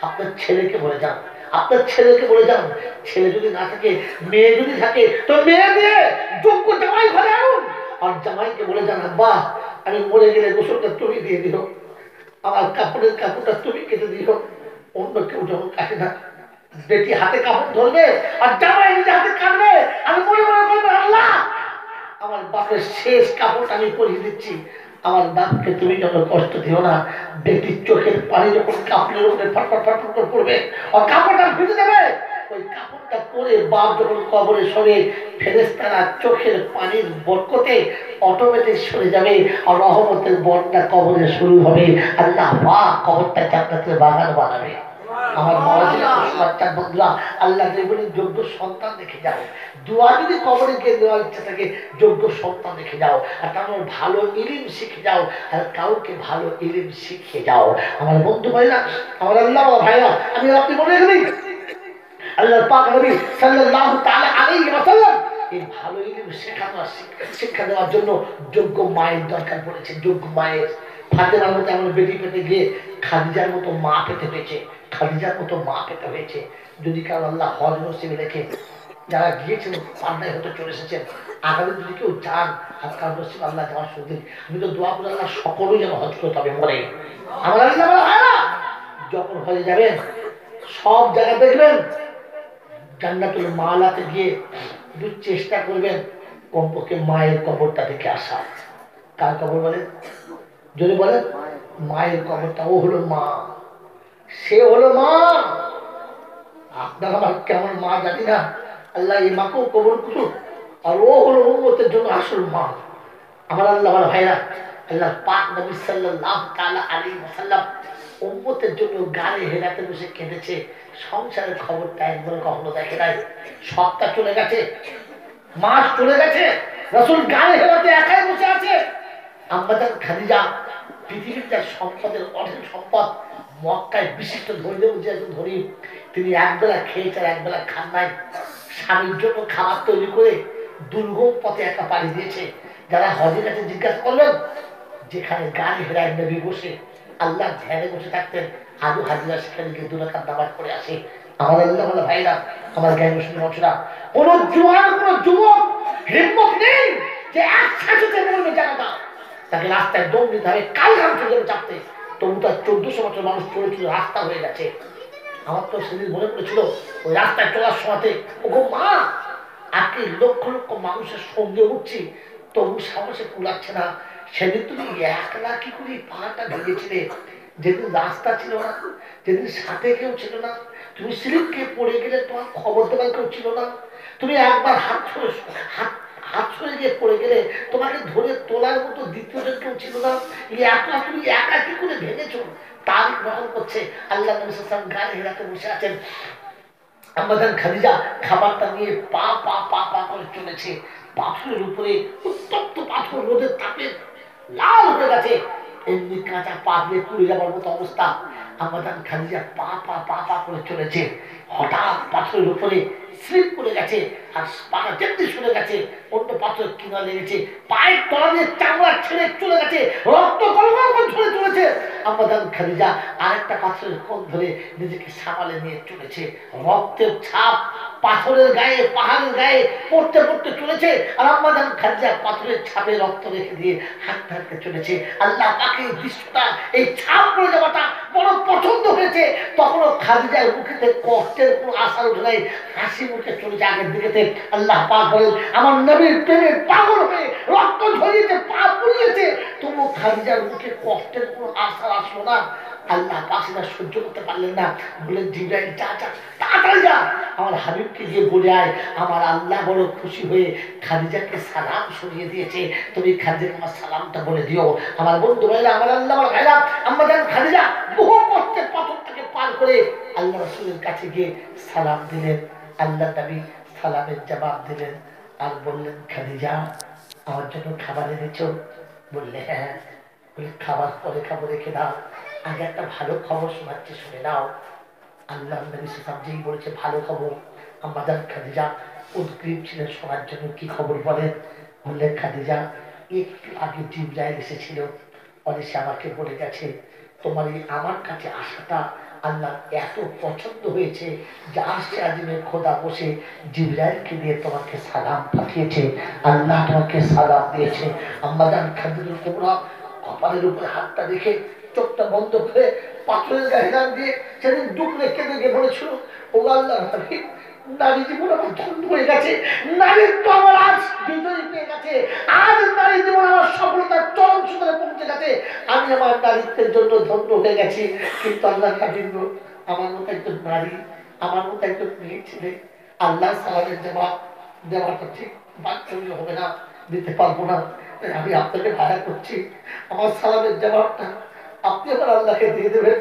আপনার ছেলেকে বলে যান, আপনার ছেলেকে বলে যান। ছেলে যদি না থাকে, মেয়ে যদি থাকে, তো মেয়ে দিয়ে যোগ্য জামাই ঘরে আনুন। আর জামাইকে বলে যান, আব্বা আমি মরে গেলে গোসলটা তুমি দিয়ে দিও, আমার কাপড়ের কাপড়টা তুমি কেটে দিও, অন্য কেউ যখন কাটে না। বেটি হাতে কাপড় ধরবে আর জামাই নিজে হাতে কাটবে। আমি মনে মনে করবো আল্লাহ আমার বাপের শেষ কাপড়টা আমি পরিয়ে দিচ্ছি, আমার বাপকে তুমি যত কষ্ট দিও না। বেটির চোখের পানি যখন কাপড়ের উপরে ফটফট ফটফট করে পড়বে আর কাপড়টা ভিজে দেবে, ওই কাপড়টা পরে বাপ যখন কবরে সরে, ফেরেশতারা চোখের পানির বরকতে অটোমেটিক সরে যাবে, আর রহমতের বন্যা কবরে শুরু হবে। আল্লাহ পাক কবরটা জান্নাতের বাগান বানাবে। আমার বাচ্চা বন্ধুরা, আল্লাহ বলে যোগ্য সন্তান দেখে যাও। দোয়া যদি কবরে গিয়ে দেওয়ার ইচ্ছা থাকে, যোগ্য সন্তান দেখে যাও। আর তারপর ভালো ইলম শিখে যাও, আর কাউকে ভালো ইলম শিখে যাও। আমার বন্ধু ভাইরা, আমার আল্লাহ ভাইরা, আমি আপনি মনে রেখে আল্লাহ পাক নবী সাল্লাল্লাহু তাআলা আলাইহি ওয়াসাল্লাম এই ভালো ইলম শেখানো শিক্ষা দেওয়ার জন্য যোগ্য মায়ের দরকার পড়েছে। যোগ্য মায়ের ফাতেমার মতো এমন বেটি পেতে গিয়ে খাদিজার মতো মা পেতে হয়েছে, খাদিজার মতো মা পেতে হয়েছে। যদি কারো আল্লাহ হজ নসিবে রেখে, যারা গিয়েছেন পান্নায় হতে চলে এসেছেন, আগামী যদি কেউ যান আর কারো নসিবে আল্লাহ যাওয়ার সুযোগ, আমি তো দোয়া করে আল্লাহ সকলেই যেন হজ করতে হবে মরে। আমার আল্লাহ যখন হয়ে যাবেন সব জায়গা দেখবেন, জান্নাতুল মালাতে গিয়ে একটু চেষ্টা করবেন কমপক্ষে মায়ের কবরটা দেখে আসা। কার কবর বলেন? যদি বলেন মায়ের কবরটা, ও হলো মা, সে হলো মা। আপনার আমার কেমন মা জানি না, আল্লাহ এই মাকেও কবর করুন, আর ও হলো উম্মতের জন্য আসল মা। আমার আল্লাহ আমার ভাইরা, আল্লাহ পাক নবী সাল্লাল্লাহু তাআলা আলাইহি ওয়াসাল্লাম উম্মতের জন্য গায়ে হেরাতে বসে কেঁদেছে। সংসারের খবরটা একবার কখনো দেখে নাই। সপ্তাহ চলে গেছে, মাস চলে গেছে, রাসূল গায়ে হেরাতে একাই বসে আছে। আম্মা জান খাদিজা পৃথিবীর যার সম্পদের অঢেল সম্পদ, মক্কায় বিশিষ্ট ধৈর্য যে একজন ধনী, তিনি একবেলা খেয়েছেন, একবেলা খান নাই। স্বামীর জন্য খাবার তৈরি করে দুর্গম পথে একটা পাড়ি দিয়েছে। যারা হজের কাছে জিজ্ঞাসা করলেন, যেখানে গাড়ি হেরায় নবী বসে আল্লাহ ধ্যানে বসে থাকতেন, আজও হাজিরা সেখানে গিয়ে 2 রাকাত নামাজ পড়ে আসে। আমার আল্লাহ বলে ভাইরা, আমার জ্ঞান মুসলিমরা, কোন জোয়ান কোন যুবক হিম্মত নেই যে একসাথে বলবে জানাটা, তাকে রাস্তায় দৌড় দিতে হবে, কাল গান চলে যাবে চাপতে। তবু তার 1400 বছর মানুষ চলে চলে রাস্তা হয়ে গেছে। আমার তো সেদিন মনে পড়েছিল ওই রাস্তায় চলার সময়তে, ওগো মা, আজকে লক্ষ লক্ষ মানুষের সঙ্গে উঠছি, তবু সাহসে কুলাচ্ছে না। সেদিন তুমি একলা কি করে পাহাড়টা ভেঙেছিলে? যেদিন রাস্তা ছিল না, যেদিন সাথে কেউ ছিল না, তুমি স্লিপ খেয়ে পড়ে গেলে তোমার খবর দেবার কেউ ছিল না, তুমি একবার হাত ছড়ে গিয়ে পড়ে গেলে তোমাকে ধরে তোলার মতো দ্বিতীয়জন কেউ ছিল না, একলা তুমি একা কি করে ভেঙেছো? তার গ্রহণ করছে আল্লাহ নবী সাল্লাল্লাহু আলাইহি ওয়াসাল্লাম গায়ে হেরাতে বসে আছেন। আমাদের খাদিজা খাবারটা নিয়ে পা পা পা পা করে চলেছে। পাথরের উপরে উত্তপ্ত পাথর রোদের তাপে লাল হয়ে গেছে, এমনি কাঁচা পা দিয়ে পুড়ে যাবার মতো অবস্থা। আমাদের খাদিজা পা পা পা পা করে চলেছে, হঠাৎ পাথরের উপরে স্লিপ করে গেছে, আর পাটা যেমনি সরে গেছে, অন্য পাথরের কিনা লেগেছে, পায়ের তলা দিয়ে চামড়া ছেড়ে চলে গেছে, রক্ত কলকল করে ঝরে চলেছে। আমাদের খাদিজা আরেকটা পাথরের কোণ ধরে নিজেকে সামালে নিয়ে চলেছে। রক্তের ছাপ পাথরের গায়ে, পাহাড়ের গায়ে পড়তে পড়তে চলেছে, আর আমাদের খাদিজা পাথরের ছাপে রক্ত রেখে দিয়ে হাঁটতে হাঁটতে চলেছে। আল্লাহ পাকের দৃশ্যটা, এই ছাপ পড়ে যাওয়াটা বড় পছন্দ হয়েছে। তখনও খাদিজার মুখেতে কষ্টের কোনো আশা উঠে নাই, হাসি মুখে চলেছে আগের দিকেতে। আল্লাহ পাক বলেন, আমার নবীর প্রেমে পাগল হয়ে রক্ত ঝরিয়েছে, পা পুড়িয়েছে, তবু খাদিজার মুখে কষ্টের কোনো আশা আসলো না। আল্লাহ পাক সেটা সহ্য করতে পারলেন না, বলেন জিবরাইল যা যা তাড়াতাড়ি যা, আমার হাবিবকে গিয়ে বলে আয়, আমার আল্লাহ বড় খুশি হয়ে খাদিজাকে সালাম শুনিয়ে দিয়েছে, তুমি খাদিজাকে আমার সালামটা বলে দিও। আমার বন্ধু ভাইরা, আমার আল্লাহ, আমার ভাইরা, আমরা জানি খাদিজা বহু কষ্টের পাথরটাকে পার করে আল্লাহ রাসূলের কাছে গিয়ে সালাম দিলেন। আল্লাহ নবী সালামের জবাব দিলেন আর বললেন, খাদিজা আমার জন্য খাবার এনেছো? বললে হ্যাঁ। বলে খাবার পরে খাবো, রেখে দাও, আগে একটা ভালো খবর শোনাচ্ছি, শুনে নাও। আল্লাহ নবী সাল্লাল্লাহু যেই বলেছে ভালো খবর, আমাদের খাদিজা উদ্গ্রীব ছিলেন শোনার জন্য। কি খবর বলেন? বললেন, খাদিজা একটু আগে জিবরাইল এসেছিল, সে আমাকে বলে গেছে তোমার এই আমার কাছে আসাটা আল্লাহ এত পছন্দ হয়েছে যে আসছে আজিমে খোদা বসে জিবরাইলকে দিয়ে তোমাকে সালাম পাঠিয়েছে, আল্লাহ তোমাকে সালাম দিয়েছে। আমাদের খাদিজাতুল কুবরা কপালের উপরে হাতটা রেখে চোখটা বন্ধ করে পাথরের গায়ে হাত দিয়ে সেদিন দুঃখে কেঁদে গিয়ে বলেছিল, ও আল্লাহ হাবিব, নারী জীবন আমার ধন্য হয়ে গেছে, নারীর তো আমার আজ বিজয়ী পেয়ে গেছে, আজ নারী জীবন আমার সফলতার চরম শিখরে পৌঁছে গেছে, আমি আমার নারীত্বের জন্য ধন্য হয়ে গেছি। কিন্তু আল্লাহ হাবিব, আমার মতো একজন নারী, আমার মতো একজন মেয়ে ছেলে আল্লাহ সালামের জবাব দেওয়াটা ঠিক বাঞ্ছনীয় হবে না, দিতে পারবো না। আমি আপনাকে ভাড়া করছি, আমার সালামের জবাবটা আপনি আমার আল্লাহকে দিয়ে দেবেন।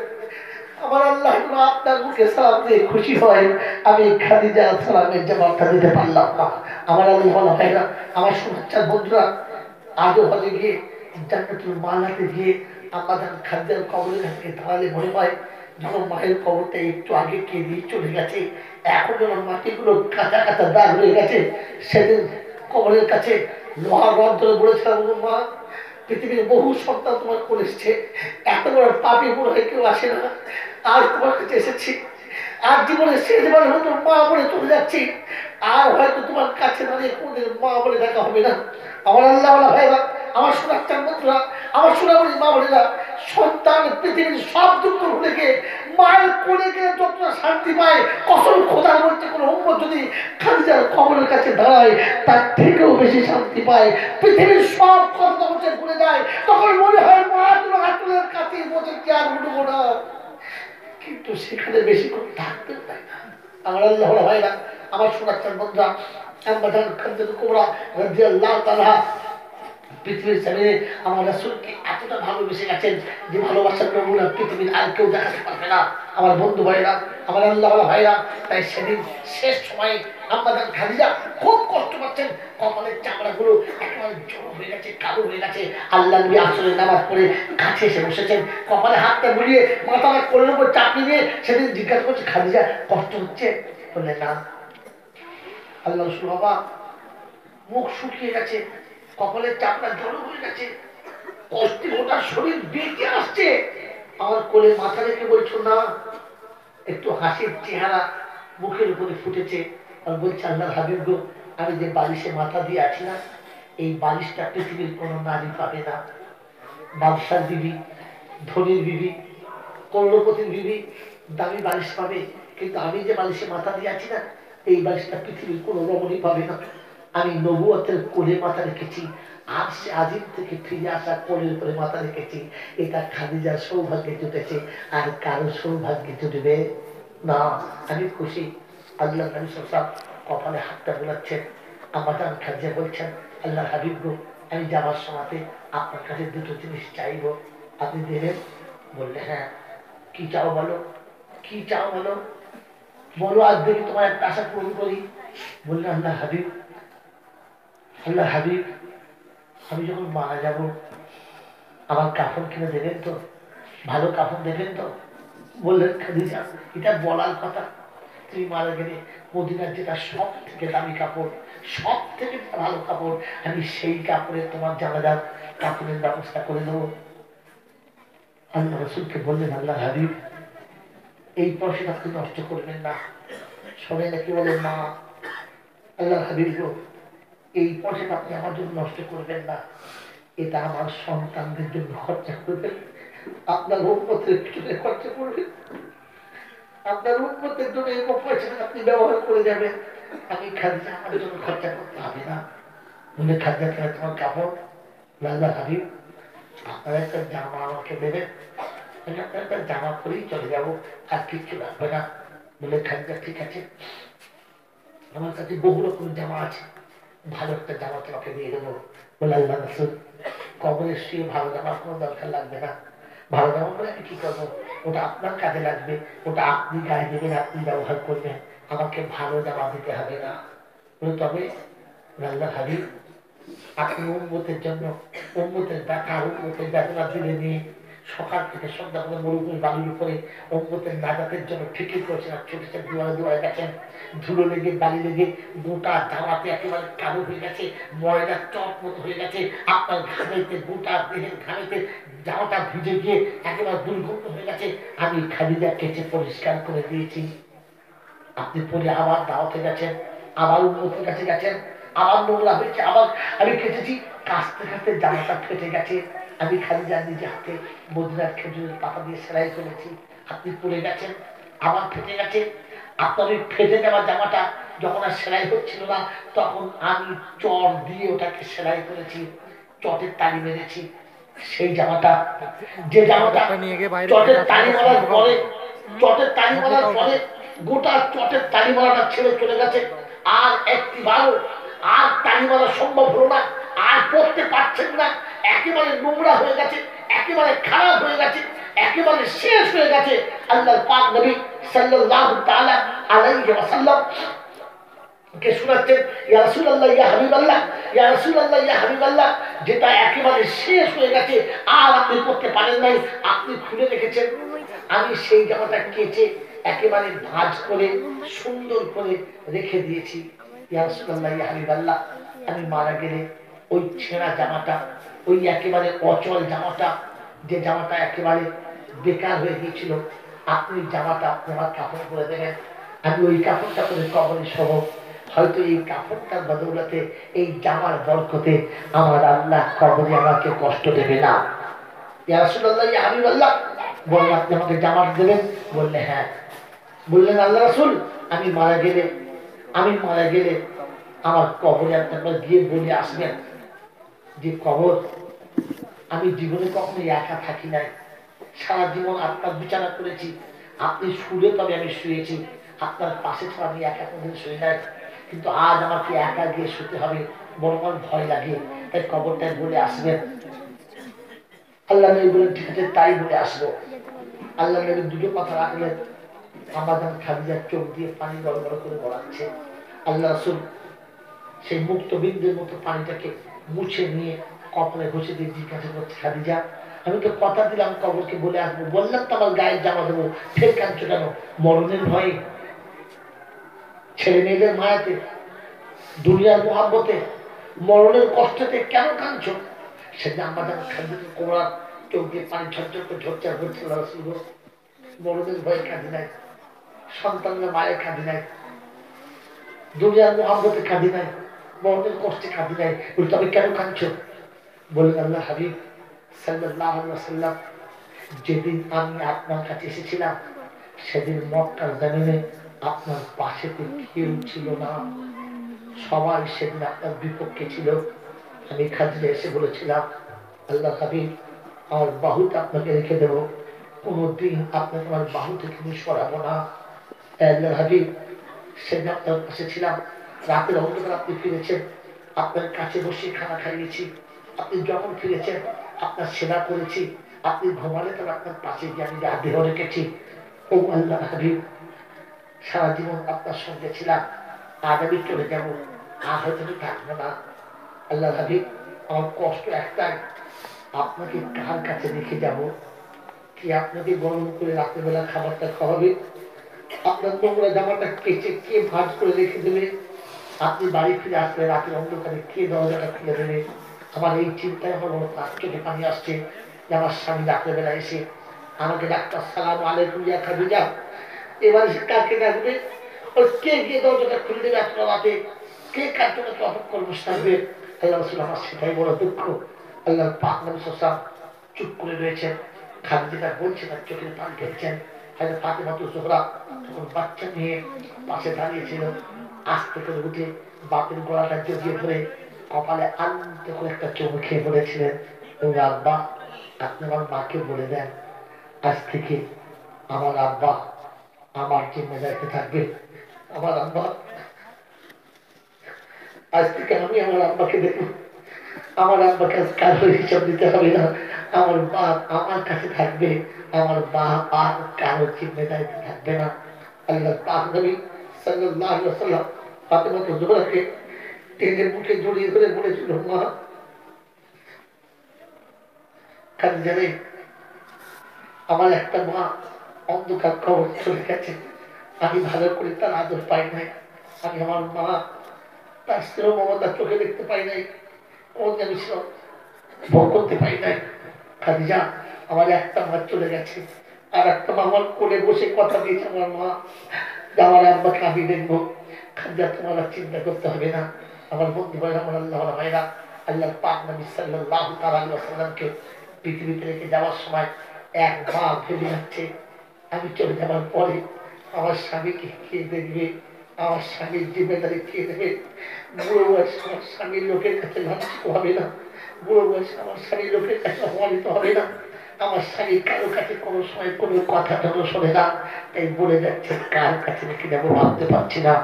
আমার আল্লাহ আপনার মুখে সালাম দিয়ে খুশি হয়, আমি খাদিজা সালামের জবাবটা দিতে পারলাম না। আমার আল্লাহ বলা হয় না, আমার শুভেচ্ছা বন্ধুরা, আজও হজে গিয়ে জান্নাতুল মালাতে গিয়ে আমাদের খাদিজার কবরের কাছে দাঁড়ালে মনে হয় যেন মায়ের কবরটা একটু আগে কে দিয়ে চলে গেছে, এখন যেন মাটিগুলো কাঁচা কাঁচা দাগ হয়ে গেছে। সেদিন কবরের কাছে লোহার রড ধরে বলেছিলাম, মা পৃথিবীর বহু সন্তান তোমার করে এসছে, এত বড় পাপি মনে হয় কেউ আসে না, আজ তোমার কাছে এসেছি, আর জীবনে শেষবার হয়তো মা বলে চলে যাচ্ছি, আর হয়তো তোমার কাছে দাঁড়িয়ে কোনদিন মা বলে দেখা হবে না। আমার আল্লাহ ভাইরা, আমার সোনার বন্ধুরা, আমার সোনামণি মা বোনেরা, সন্তান পৃথিবীর সব দুঃখ ভুলে গিয়ে মায়ের কোলে গেলে যতটা শান্তি পায়, কসম খোদার মধ্যে কোনো উম্মত যদি খাদিজার কবরের কাছে দাঁড়ায় তার থেকেও বেশি শান্তি পায়। পৃথিবীর সব কথা বসে ভুলে যায়, তখন মনে হয় মা তোমার হাতুলের কাছে বসে কি আর উঠবো না, কিন্তু সেখানে বেশিক্ষণ থাকতে পারে না। আমার আল্লাহ ভাইরা, আমার সোনার বন্ধুরা, পৃথিবীর জমিনে আমার রাসূলকে এতটা ভালোবেসে গেছেন যে ভালোবাসার নমুনা পৃথিবীর আর কেউ দেখাতে পারবে না। আমার বন্ধু ভাইরা, আমার আল্লাহওয়ালা ভাইরা, তাই সেদিন শেষ সময়ে আম্মাজান খাদিজা খুব কষ্ট পাচ্ছেন। কপালের চামড়াগুলো একেবারে জড়ো হয়ে গেছে, কালো হয়ে গেছে। আল্লাহ নবী আসরের নামাজ পড়ে কাছে এসে বসেছেন, কপালে হাতটা বুলিয়ে মাথা কোলের উপর চাপিয়ে দিয়ে সেদিন জিজ্ঞাসা করছে, খাদিজা কষ্ট হচ্ছে? বললেন না। আল্লাহ রাসূল বাবা মুখ শুকিয়ে গেছে, কপালের চাপটা জড়ো হয়ে গেছে, কষ্টে গোটা শরীর বেঁকে আসছে। আমার কোলে মাথা রেখে বলছো না, একটু হাসির চেহারা মুখের উপরে ফুটেছে। আর বলছে, আল্লাহর হাবিব গো, আমি যে বালিশে মাথা দিয়ে আছি না, এই বালিশটা পৃথিবীর কোনো নারী পাবে না। বাদশার বিবি, ধনীর বিবি, করোড়পতির বিবি দামি বালিশ পাবে, কিন্তু আমি যে বালিশে মাথা দিয়ে আছি না, এই বালিশটা পৃথিবীর কোনো রমণী পাবে না। আমি নবুয়তের কোলে মাথা রেখেছি, আর সে আজিম থেকে ফিরে আসা কোলের উপরে মাথা রেখেছি। এটা খাদিজার সৌভাগ্যে জুটেছে, আর কারো সৌভাগ্যে জুটবে না। আমি খুশি। আল্লাহ নবী সাল্লাল্লাহু আলাইহি ওয়াসাল্লাম কপালে হাতটা বোলাচ্ছেন। আম্মাজান খাদিজা বলছেন, আল্লাহর হাবিব গো, আমি যাবার সময়তে আপনার কাছে দুটো জিনিস চাইব, আপনি দেবেন? বললে, হ্যাঁ। কি চাও বলো, কি চাও বলো, বলো, আজ দেখি তোমার একটা আশা পূরণ করি। বললে, আল্লাহ হাবিব, আল্লাহ হাবিব, আমি যখন মারা যাব আমার কাফন কিনে দেবেন তো? ভালো কাফন দেবেন তো? বললেন, খাদিজা, এটা বলার কথা? তুমি মারা গেলে মদিনার যেটা সব থেকে দামি কাপড়, সব থেকে ভালো কাপড়, আমি সেই কাপড়ে তোমার জানাজার কাপড়ের ব্যবস্থা করে দেবো। আল্লাহ রাসূলকে বললেন, আল্লাহ হাবিব, এই পয়সাটা আপনি নষ্ট করবেন না। সবাই নাকি বলেন, মা, আল্লাহ হাবিব গো, এই পয়সাটা আপনি আমার জন্য নষ্ট করবেন না, এটা আমার সন্তানদের জন্য খরচা করবেন, আপনার উম্মতের পিছনে খরচা করবেন, আপনার উম্মতের জন্য এই পয়সাটা আপনি ব্যবহার করে যাবেন। আমি খাদিজা, আমার জন্য খরচা করতে হবে না। বলে, খাদিজা, কেন তোমার কাপড়? আল্লাহ হাবিব, আপনার একটা জামা আমাকে দেবেন, আমি আপনার একটা জামা পরেই চলে যাবো, আর কিচ্ছু লাগবে না। বলে, খাদিজা, ঠিক আছে, আমার কাছে বহু রকমের জামা আছে, ভালো একটা জামা তোমাকে দিয়ে দেবো। বলে, আল্লাহ রাসূল, কবরে শুয়ে ভালো জামার কোনো দরকার লাগবে না। ভালো জামা পরে আমি কি করবো? ওটা আপনার কাজে লাগবে, ওটা আপনি গায়ে দেবেন, আপনি ব্যবহার করবেন, আমাকে ভালো জামা দিতে হবে না। বলে, তবে আল্লাহ হাবিব, আপনি উম্মতের জন্য উম্মতের ব্যথা, উম্মতের বেদনা দিলে নিয়ে সকাল থেকে সন্ধ্যা করে মরুভূমি বালুর উপরে উম্মতের নাজাতের জন্য ফিকির করেছেন, আর ছোটেছেন, দুয়ারে দুয়ারে গেছেন, ধুলো লেগে বালি লেগে গোটা জামাতে একেবারে কালো হয়ে গেছে, ময়লার চট মতো হয়ে গেছে, আপনার ঘামেতে, গোটা দেহের ঘামেতে জামাটা ভিজে গিয়ে একেবারে দুর্গন্ধ হয়ে গেছে। আমি খাদিজা কেচে পরিষ্কার করে দিয়েছি, আপনি পরে আবার দাওয়াতে গেছেন, আবার উন্নতির কাছে গেছেন, আবার নোংরা হয়েছে, আবার আমি কেটেছি, কাঁচতে কাঁচতে জামাটা ফেটে গেছে। আমি খাদিজা নিজে হাতে মদিনার খেজুরের পাতা দিয়ে সেলাই করেছি, আপনি পরে গেছেন, আবার ফেটে গেছে। আপনার ওই ফেটে যাওয়া জামাটা যখন আর সেলাই হচ্ছিল না, তখন আমি চট দিয়ে ওটাকে সেলাই করেছি, চটের তালি মেরেছি। সেই জামাটা, যে জামাটা চটের তালি মারার পরে, চটের তালি মারার পরে গোটা চটের তালিমালাটা ছেড়ে চলে গেছে, আর একটিবারও আর তালিমালা সম্ভব হলো না, আর পড়তে পারছেন না, একেবারে নোংরা হয়ে গেছে, একেবারে খারাপ হয়ে গেছে, একেবারে শেষ হয়ে গেছে। আল্লাহর পাক নবী সাল্লাল্লাহু তাআলা আলাইহি ওয়াসাল্লাম কে শোনাচ্ছেন, ইয়া রাসূলুল্লাহ, ইয়া হাবিবাল্লাহ, ইয়া রাসূলুল্লাহ, ইয়া হাবিবাল্লাহ, যেটা একেবারে শেষ হয়ে গেছে, আর আপনি করতে পারেন নাই, আপনি খুলে রেখেছেন। আমি সেই জামাটা কেচে একেবারে ভাঁজ করে সুন্দর করে রেখে দিয়েছি। ইয়া রাসূলুল্লাহ, ইয়া হাবিবাল্লাহ, আমি মারা গেলে ওই ছেঁড়া জামাটা, ওই একেবারে অচল জামাটা, যে জামাটা একেবারে বেকার হয়ে গিয়েছিল, আপনি জামাটা আপনি আমার কাপড় করে দেবেন, আমি ওই কাপড়টা করে কবরে শোবো। হয়তো এই কাপড়টার বদৌলতে, এই জামার বরকতে আমার আল্লাহ কবরে আমাকে কষ্ট দেবে না। ইয়া রাসূলুল্লাহ, ইয়া হাবিবাল্লাহ, বললেন, আপনি আমাকে জামা দেবেন? বললে, হ্যাঁ। বললেন, আল্লাহ রাসূল, আমি মারা গেলে আমার কবরে আপনার গিয়ে বলে আসবেন যে, কবর, আমি জীবনে কখনো একা থাকি নাই, সারা জীবন আপনার বিছানা করেছি, আপনি শুলে তবে আমি শুয়েছি, আপনার পাশে ছাড়া আমি একা কোনদিন শুই নাই। কিন্তু আজ আমাকে একা গিয়ে শুতে হবে, বড় আমার ভয় লাগে, তাই কবরটায় বলে আসবেন। আল্লাহ নবী বলেন ঠিক আছে তাই বলে আসবো। আল্লাহ নবী দুটো কথা রাখলেন। আমাদের খাদিজার চোখ দিয়ে পানি বড় বড় করে গড়াচ্ছে। আল্লাহ রাসূল সেই মুক্ত বিন্দুর মতো পানিটাকে মুছে নিয়ে কপালে ঘষে দিয়ে জিজ্ঞাসা করছে, খাদিজা আমি তো কথা দিলাম কবরকে বলে আসবো, বললাম তো আমার গায়ের জামা দেবো, ফের কাঁদছো কেন? মরণের ভয়ে, ছেলে মেয়েদের মায়াতে, দুনিয়ার মোহাব্বতে, মরণের কষ্টতে কেন কাঁদছো? সেদিন আমাদের খাদিজাকে কোমরা চোখ দিয়ে পানি ঝরঝর করে ঝরঝর হচ্ছে। রাসূল মরণের ভয়ে কাঁদি নাই, সন্তানের মায়ের কাঁদি নাই, দুনিয়ার মোহাম্মতে কাঁদি নাই, মরণের কষ্টে কাঁদি নাই। বলি তবে কেন কাঁদছো? বললেন আল্লাহ হাবিব সাল্লাল্লাহু আলাইহি ওয়াসাল্লাম যেদিন আমি আপনার কাছে এসেছিলাম সেদিন মক্কার জমিনে আপনার পাশেতে কেউ ছিল না, সবাই সেদিন আপনার বিপক্ষে ছিল। আমি খাদিজা এসে বলেছিলাম আল্লাহ হাবিব আমার বাহুতে আপনাকে রেখে দেব, কোনোদিন আপনাকে আমার বাহু থেকে আমি সরাবো না। আল্লাহ হাবিব সেদিন আপনার পাশে ছিলাম, রাতের অন্ধকার আপনি ফিরেছেন, আপনার কাছে বসে খানা খাইয়েছি, আপনি যখন ফিরেছেন আপনার সেবা করেছি, আপনি ঘুমালে তখন আপনার পাশে গিয়ে আমি দেহ রেখেছি। ও আল্লাহ হাবিব সারা জীবন আপনার সঙ্গে ছিলাম, আজ আমি চলে যাব, আর হয়তো আমি থাকবো না। আল্লাহ হাবিব আমার কষ্ট একটাই, আপনাকে কার কাছে রেখে যাব? কি আপনাকে গরম করে রাত্রেবেলা খাবারটা খাওয়াবে? আপনার নোংরা জামাটা কেচে কে ভাঁজ করে রেখে দেবে? আপনি বাড়ি ফিরে আসলে রাতের অন্ধকারে কে দরজাটা খুলে দেবে? আমার এই চিন্তায় আমার চোখে পানি আসছে যে আমার স্বামী রাত্রেবেলা এসে আমাকে ডাক্তার সালাম আলাইকুম ইয়া খাদিজা, এবার সে কাকে ডাকবে? ওর কে গিয়ে দরজাটা খুলে দেবে আপনার রাতে? কে কার জন্য অপেক্ষা বসে থাকবে? আল্লাহ রাসূল আমার সেটাই বড় দুঃখ। আল্লাহ পাক নবী সাল্লাল্লাহু আলাইহি ওয়াসাল্লাম চুপ করে রয়েছেন। খাদিজা বলছে তার চোখের পানি ফেলছেন। হযরত ফাতেমা জোহরা তখন বাচ্চা নিয়ে পাশে দাঁড়িয়েছিল, আস্তে করে উঠে বাপের গলাটা জড়িয়ে ধরে কপালে আনতে করে একটা চুমু খেয়ে বলেছিলেন, ও আব্বা আপনি আমার মাকে বলে দেন আজ থেকে আমার আব্বা আমার জিম্মেদারিতে থাকবে। আমার আব্বা আজ থেকে আমি আমার আব্বাকে দেখব, আমার আব্বাকে আজ কারোর হিসাব দিতে হবে না, আমার বাপ আমার কাছে থাকবে, আমার বাপ আর কারোর জিম্মেদারিতে থাকবে না। আল্লাহ পাক নবী সাল্লাল্লাহু আলাইহি ওয়াসাল্লাম ফাতেমা জোহরাকে টেনে মুখে জড়িয়ে ধরে বলেছিল, মা খাদিজা রে, আমার একটা মা অন্ধকার কবর চলে গেছে, আমি ভালো করে তার আদর পাই নাই, আমি আমার মা তার স্নেহ মমতা চোখে দেখতে পাই নাই, আমি ভোগ করতে পারি নাই। খাদিজা আমার একটা মা চলে গেছে, আর একটা মা আমার কোলে বসে কথা দিয়েছে আমার মা যে আমার আব্বাকে আমি দেখবো। খাদিজা তোমার চিন্তা করতে হবে না। আমার বন্ধু ভাইরা, আমার আল্লাহ ভাইরা, আল্লাহ পাক নবী সাল্লাল্লাহু আলাইহি ওয়াসাল্লামকে পৃথিবীতে রেখে যাওয়ার সময় এক মা ভেবে যাচ্ছে আমি চলে যাওয়ার পরে আমার স্বামীকে কে দেখবে, আমার স্বামীর জিম্মেদারি কে দেবে? বুড়ো বয়সে আমার স্বামীর লোকের কাছে লাঞ্ছিত হবে না, বুড়ো বয়সে আমার স্বামীর লোকের কাছে অপমানিত হবে না, আমার স্বামী কারো কাছে কোনো সময় কোনো কথা যেন শোনে না। তাই বলে যাচ্ছে কার কাছে রেখে যাবো ভাবতে পারছি না।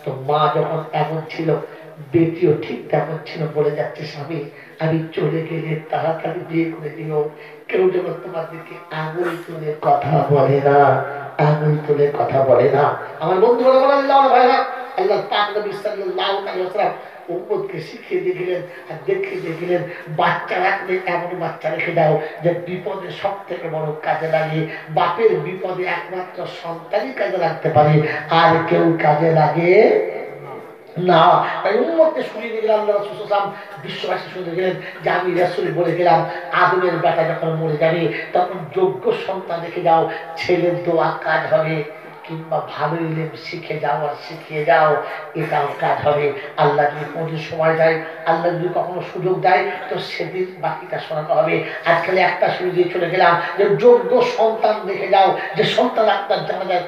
তো মা যখন এমন ছিল বেটিও ঠিক তেমন ছিল, বলে যাচ্ছে স্বামী আমি চলে গেলে তাড়াতাড়ি বিয়ে করে দিও, কেউ যেন তোমার দিকে আঙুল তুলে কথা বলে না, আঙুল তুলে কথা বলে না। আমার বন্ধু আল্লাহ ভাইরা, আল্লাহ পাক নবী সাল্লাল্লাহু আলাইহি ওয়াসাল্লাম উম্মতকে শিখিয়ে দিলেন আর দেখিয়ে দিলেন বাচ্চা রাখলে এমন বাচ্চা রেখে দাও যে বিপদে সব থেকে বড় কাজে লাগে। বাপের বিপদে একমাত্র সন্তানই কাজে লাগতে পারে, আর কেউ কাজে লাগে না। তাই উম্মতকে শুনিয়ে দিয়ে গেলাম, আল্লাহ রাসূল সাল্লাল্লাহু আলাইহি ওয়াসাল্লাম বিশ্ববাসী শুনে গেলেন যে আমি রাসূল বলে গেলাম আদমের বেটা যখন মরে যাবে তখন যোগ্য সন্তান রেখে যাও, ছেলের দোয়া কাজ হবে, কিংবা ভালো ইলম শিখে যাও আর শিখিয়ে যাও, এটাও কাজ হবে। আল্লাহ যদি কোনো সময় দেয়, আল্লাহ যদি কখনো সুযোগ দেয় তো সেদিন বাকিটা শোনাতে হবে। আজকাল একটা সুযোগ দিয়ে চলে গেলাম যে যোগ্য সন্তান রেখে যাও, যে সন্তান আপনার জানা যায়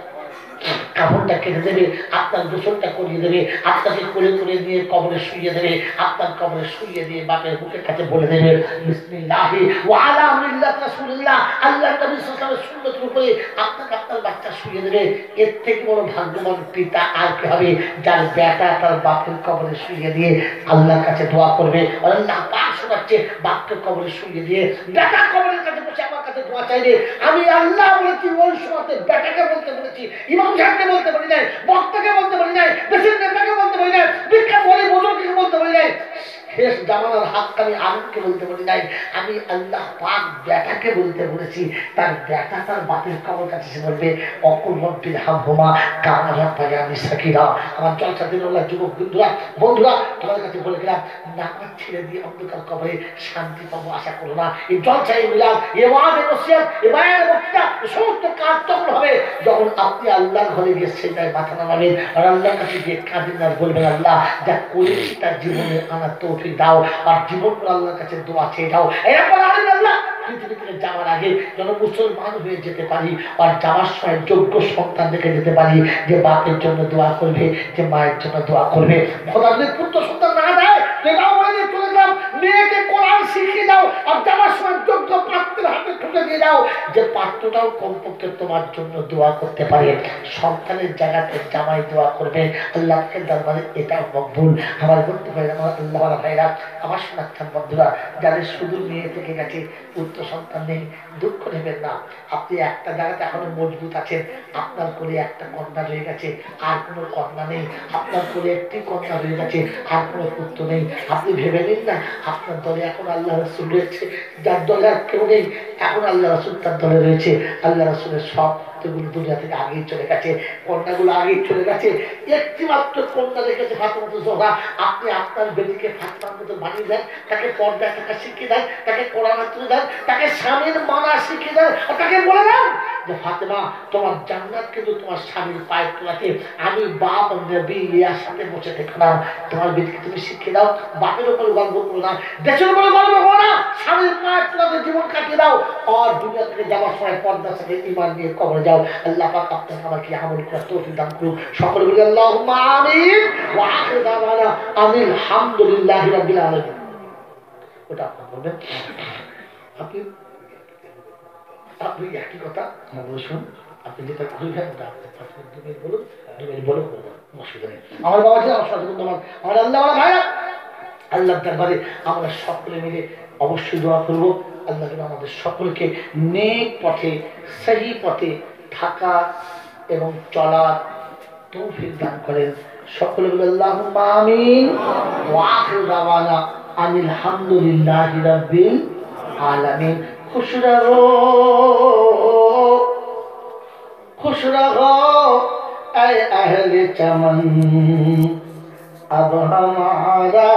কাপড়টা কেটে দেবে, আপনার গোসলটা করিয়ে দেবে, আপনাকে কোলে করে দিয়ে কবরে শুইয়ে দেবে, আপনার কবরে শুইয়ে দিয়ে বাপের বুকের কাছে বলে দেবে বিসমিল্লাহি ওয়া আলা মিল্লাতি রাসূলিল্লাহ, আল্লাহর নবী সাল্লাল্লাহু আলাইহি ওয়াসাল্লামের সুন্নতের উপরে আপনাকে আপনার বাচ্চা শুইয়ে দেবে। এর থেকে বড় ভাগ্যবান পিতা আর কি হবে, যার বেটা তার বাপের কবরে শুইয়ে দিয়ে আল্লাহর কাছে দোয়া করবে। আল্লাহ পাক শোনাচ্ছে, বাপকে কবরে শুইয়ে দিয়ে বেটা কবরের কাছে বসে আমার কাছে দোয়া চাইবে। আমি আল্লাহ বলেছি, ওই সময়তে বেটাকে বলতে বলেছি, ইমাম সাহেবকে বলতে পারি নাই, বক্তাকে বলতে পারি নাই, দেশের নেতাকে বলতে পারি নাই, বিখ্যাত বলি বুজুর্গকে বলতে পারি নাই, শেষ জামানার হাক্কানি আলেমকে বলতে পারি নাই। আমি আল্লাহ পাক বেটাকে বলতে বলেছি। তার বেটা তার বাপের কবর কাছে এসে বলবে অকুল রব্বিল হামহুমা কামা রাব্বায়ানি সাগীরা। আমার জলসা দিনওয়ালা যুবক বন্ধুরা তোমাদের কাছে বলে গেলাম, নামাজ ছেড়ে দিয়ে অন্ধকার কবরে শান্তি পাবো আশা করো না। এই জলসা, এই মিলাদ, এই ওয়াজ, এই নসিহত, এই বায়ান, বক্তৃতা, সমস্ত কাজ তখন হবে যখন আপনি আল্লাহর ঘরে গিয়ে সেটায় মাথা নামাবেন আর আল্লাহর কাছে গিয়ে কাঁদেন আর বলবেন আল্লাহ যা করেছি তার জীবনে আনার তৌফিক দাও, আর জীবন আল্লাহর কাছে দোয়া চেয়ে দাও। এরপর আল্লাহ পৃথিবী থেকে যাওয়ার আগে যেন মুসলমান হয়ে যেতে পারি, আর যাওয়ার সময় যোগ্য সন্তান দেখে যেতে পারি, যে বাপের জন্য দোয়া করবে, যে মায়ের জন্য দোয়া করবে। খোদা যদি পুত্র সন্তান না দেয়, চলে যাও, মেয়েকে কোরআন শিখিয়ে দাও, আর যাওয়ার সময় যোগ্য পাত্রের হাতে ঠুকে দিয়ে দাও, যে পাত্রটাও কমপক্ষে তোমার জন্য দোয়া করতে পারে। সন্তানের জায়গাতে জামাই দোয়া করবে, আল্লাহকে দরবারে এটাও মকবুল। আমার বলতে পারে আমার আল্লাহ ভাইরা, আমার শোনাচ্ছেন বন্ধুরা, যাদের শুধু মেয়ে থেকে গেছে, পুত্র সন্তান নেই, দুঃখ নেবেন না। আপনি একটা জায়গাতে এখনো মজবুত আছেন, আপনার কোলে একটা কন্যা রয়ে গেছে, আর কোনো কন্যা নেই, আপনার কোলে একটি কন্যা রয়ে গেছে, আর কোনো পুত্র নেই। আপনি ভেবে নিন না, আপনার দলে এখন আল্লাহ রাসূল রয়েছে, যার দলে আর কেউ নেই, এখন আল্লাহ রাসূল তার দলে রয়েছে। আল্লাহ রাসূলের সব দুনিয়া থেকে আগেই চলে গেছে, কন্যাগুলো আগেই চলে গেছে। একটি মাত্র কন্যা রেখেছে ফাতেমা জোহরা। আপনি আপনার বেটিকে ফাতেমার মতো বানিয়ে দেন, তাকে পর্দায় থাকা শিখিয়ে দেন, তাকে কোরআন তুলে দেন, তাকে স্বামীর মানা শিখিয়ে দেন, আর তাকে বলে দেন যে ফাতেমা তোমার জান্নাত কিন্তু তোমার স্বামীর পায়ের তলাতে। আমি বাপ নবী ইয়ার সাথে বসে থেকো না, তোমার বেটিকে তুমি শিখিয়ে দাও, বাপের উপর গর্ব করো না, দেশের উপর গর্ব করো না, স্বামীর পায়ের তলাতে জীবন কাটিয়ে দাও, আর দুনিয়া থেকে যাওয়ার সময় পর্দার সাথে ঈমান নিয়ে কবরে যাও। আল্লাহ পাক আপনাকে আমাকে আমল করার তৌফিক দান করুন। সকলে বলি আল্লাহুম্মা আমিন ওয়া আখিরু দাওয়ানা আনিল হামদুলিল্লাহি রাব্বিল আলামিন। ওটা আপনি বলবেন, আপনি একই কথা বলুন, আপনি যেটা বলবেন ওটা আপনি 2 মিনিট বলুন, 2 মিনিট বলে করবেন, অসুবিধা নেই। আমার বাবা ছিল আমার সচেতন, আমার আল্লাহ আমার ভাইরা, আল্লাহ দরবারে আমরা সকলে মিলে অবশ্যই দোয়া করবো। আল্লাহ যেন আমাদের সকলকে নেক পথে, সহি পথে থাকা এবং চলার তৌফিক দান করেন। সকলে বলে আল্লাহুম্মা আমিন ওয়া আখিরু দাওয়ানা আনিল হামদুলিল্লাহি রাব্বিল আলামিন। खुश रहो ऐ अहले चमन, अब हमारा